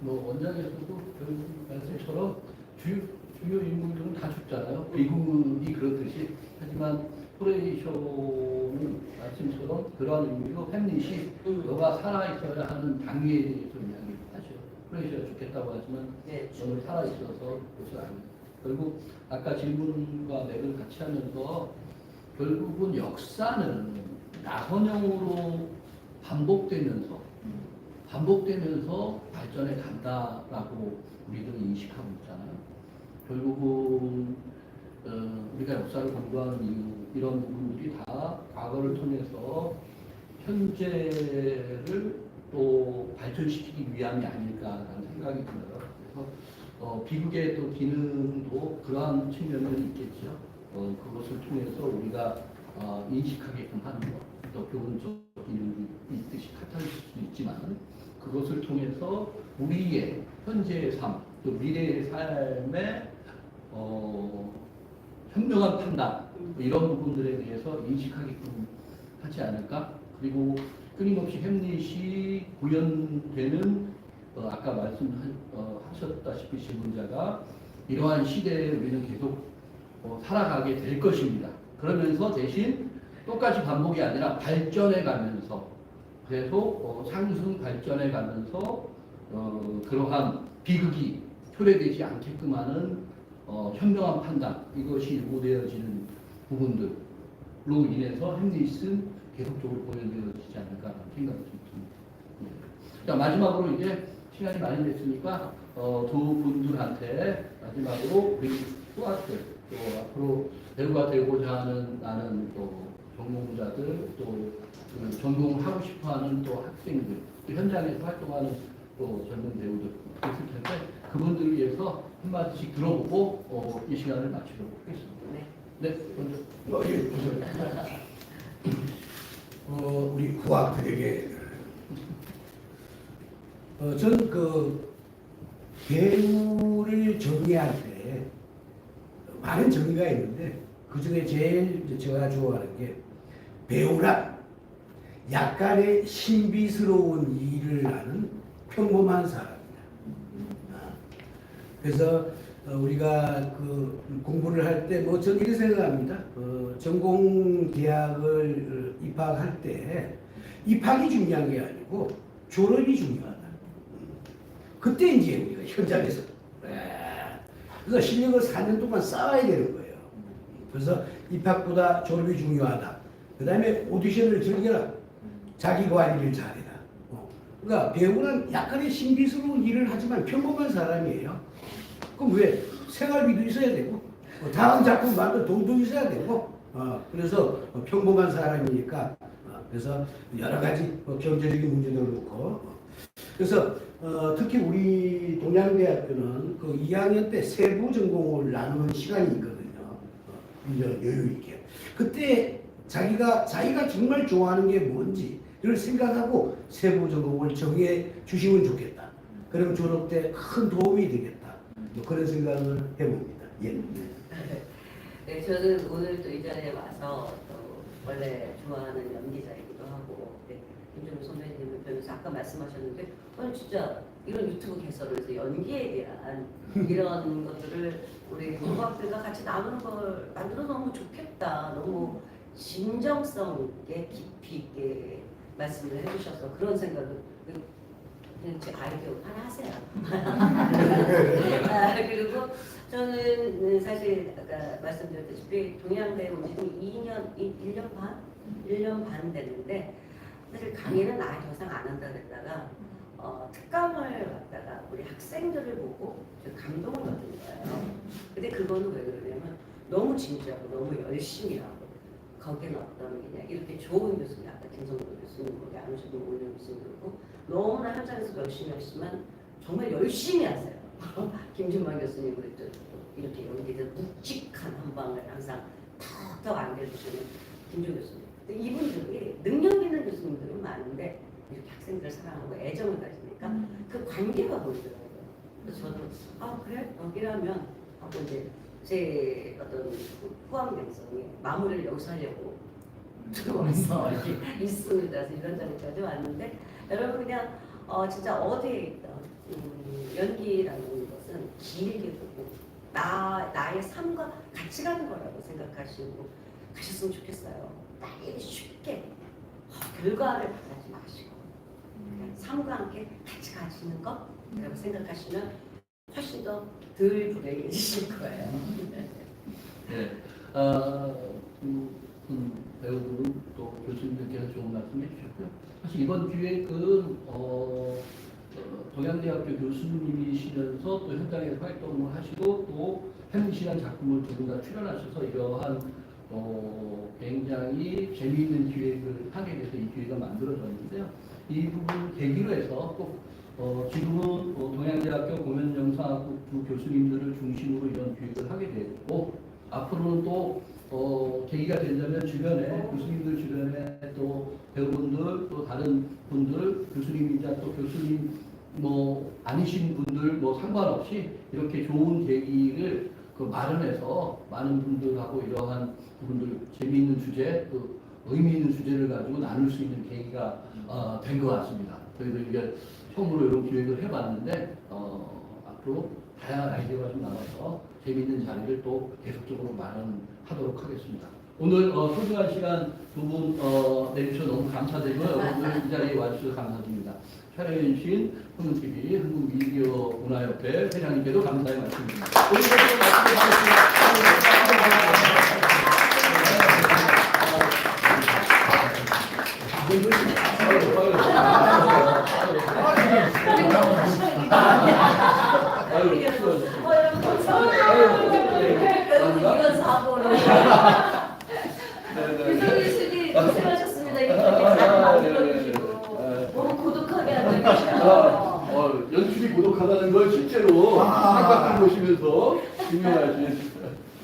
뭐 원작에서도 그 말씀처럼 주요 인물들은 다 죽잖아요. 비극이 그렇듯이. 하지만 호레이쇼는 말씀처럼 그러한 의미로 햄릿이 너가 살아있어야 하는 당위에 대해서 이야기를 하죠. 호레이쇼가 죽겠다고 하지만 네, 너는 살아있어서 그것을 안. 결국 아까 질문과 맥을 같이 하면서 결국은 역사는 나선형으로 반복되면서 발전해 간다라고 우리들은 인식하고 있잖아요. 결국은 우리가 역사를 공부하는 이유 이런 부분들이 다 과거를 통해서 현재를 또 발전시키기 위함이 아닐까라는 생각이 들어요. 그래서 비극의 또 기능도 그러한 측면은 있겠죠. 그것을 통해서 우리가 인식하게끔 하는 것, 또 교훈적 기능이 있듯이 카타르실 수도 있지만 그것을 통해서 우리의 현재의 삶, 또 미래의 삶의 현명한 판단 이런 부분들에 대해서 인식하게끔 하지 않을까? 그리고 끊임없이 햄릿이 구현되는 아까 말씀하셨다시피 질문자가 이러한 시대에 우리는 계속 살아가게 될 것입니다. 그러면서 대신 똑같이 반복이 아니라 발전해 가면서 계속 상승 발전해 가면서 그러한 비극이 초래되지 않게끔 하는 현명한 판단 이것이 요구되어지는 부분들로 인해서 햄릿은 계속적으로 보여되어지지 않을까라는 생각이 좀 듭니다. 자, 마지막으로 이제 시간이 많이 됐으니까 두 분들한테 마지막으로 우리 또학들 또 앞으로 배우가 되고자 하는 나는 또 전공자들 또 그 전공을 하고 싶어하는 또 학생들 또 현장에서 활동하는 또 젊은 배우들 있을 텐데 그분들을 위해서 한마디씩 들어보고 이 시간을 마치도록 하겠습니다. 네. 네, 먼저. 예, 우리 후학들에게 저는 그 배우를 정의할 때 많은 정의가 있는데 그 중에 제일 제가 좋아하는 게 배우란 약간의 신비스러운 일을 하는 평범한 사람이다. 그래서 우리가 그 공부를 할 때 뭐 전 이렇게 생각합니다. 전공 대학을 입학할 때 입학이 중요한 게 아니고 졸업이 중요하다. 그때 이제 우리가 현장에서 그래서 실력을 4년 동안 쌓아야 되는 거예요. 그래서 입학보다 졸업이 중요하다. 그 다음에 오디션을 즐겨라. 자기 관리를 잘해라. 그러니까 배우는 약간의 신비스러운 일을 하지만 평범한 사람이에요. 그럼 왜? 생활비도 있어야 되고 다음 작품 만들 돈도 있어야 되고 그래서 평범한 사람이니까 그래서 여러 가지 경제적인 문제도 그렇고 그래서 특히 우리 동양대학교는 그 2학년 때 세부 전공을 나누는 시간이 있거든요. 여유 있게. 그때 자기가 정말 좋아하는 게 뭔지를 생각하고 세부 전공을 정해 주시면 좋겠다. 그럼 졸업 때 큰 도움이 되겠다. 뭐 그런 생각을 해봅니다. 예. 네, 저는 오늘 또 이 자리에 와서 또 원래 좋아하는 연기자이기도 하고 김종우 선배님을 뵈면서 아까 말씀하셨는데 진짜 이런 유튜브 개설을 해서 연기에 대한 이런 것들을 우리 동학들과 같이 나누는 걸 만들어 너무 좋겠다. 너무 진정성 있게 깊이 있게 말씀을 해주셔서 그런 생각을 그냥 제 아이디어 하나 하세요. 그리고 저는 사실 아까 말씀드렸다시피 동양대 온 지 1년 반 됐는데 사실 강의는 아예 더 이상 안 한다 그랬다가 특강을 왔다가 우리 학생들을 보고 감동을 받은 거예요. 근데 그거는 왜 그러냐면 너무 진지하고 너무 열심히 하고 거기는 어떤 그냥 이렇게 좋은 교수님 아까 김성도 교수님, 우리 안우시도 오늘 교수님 그렇고 너무나 현장에서 열심히 하시지만 정말 열심히 하세요. 김준만 교수님 그랬죠. 이렇게 연기들 묵직한 한 방을 항상 턱턱 안겨주시는 김준 교수님. 근데 이분들이 능력 있는 교수님들은 많은데 이렇게 학생들을 사랑하고 애정을 가지니까 그 관계가 보이더라고요. 그래서 저도 그래 여기라면 하고 이제 제 어떤 후학명성이 마무리를 여기서 하려고 들어와서 이렇게 있습니다. 그래서 이런 자리까지 왔는데 여러분 그냥 진짜 어디에 있던 연기라는 것은 길게 보고 나의 삶과 같이 가는 거라고 생각하시고 가셨으면 좋겠어요. 나에게 쉽게 결과를 바라지 마시고 그냥 삶과 함께 같이 가시는 것이라고 생각하시면 훨씬 더 덜 불행해지실 거예요. 네. 배우분 또 교수님들께서 좋은 말씀 해주셨고요. 사실 이번 기획은 동양대학교 교수님이시면서 또 현장에서 활동을 하시고 또 햄릿이라는 작품을 두 분 다 출연하셔서 이러한 굉장히 재미있는 기획을 하게 돼서 이 기회가 만들어졌는데요. 이 부분 계기로 해서 꼭 지금은 동양대학교 공연영상학부 교수님들을 중심으로 이런 기획을 하게 되고 앞으로는 또 계기가 된다면 주변에 교수님들 주변에 또 배우분들 또 다른 분들 교수님이자 또 교수님 아니신 분들 상관없이 이렇게 좋은 계기를 마련해서 많은 분들하고 이러한 부분들 재미있는 주제 또 의미 있는 주제를 가지고 나눌 수 있는 계기가 된 것 같습니다. 저희도 이게 처음으로 이런 기획을 해봤는데 앞으로 다양한 아이디어가 좀 나와서 재미있는 자리를 또 계속적으로 마련하도록 하겠습니다. 오늘 소중한 시간 두 분 내주셔서 너무 감사드리고요. 여러분들 이 자리에 와주셔서 감사드립니다. 촬영해주신 흥문TV 한국미디어문화협회 회장님께도 감사의 말씀드립니다. 오늘 이런 사고를 유성희 씨님 고생하셨습니다. 이렇게 만들어주시고 너무 고독하게 앉아계셔서 연출이 고독하다는 걸 실제로 생각해 보시면서 증명하신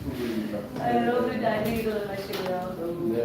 부분입니다. 여러분들 안녕히 들어가시고요. 네.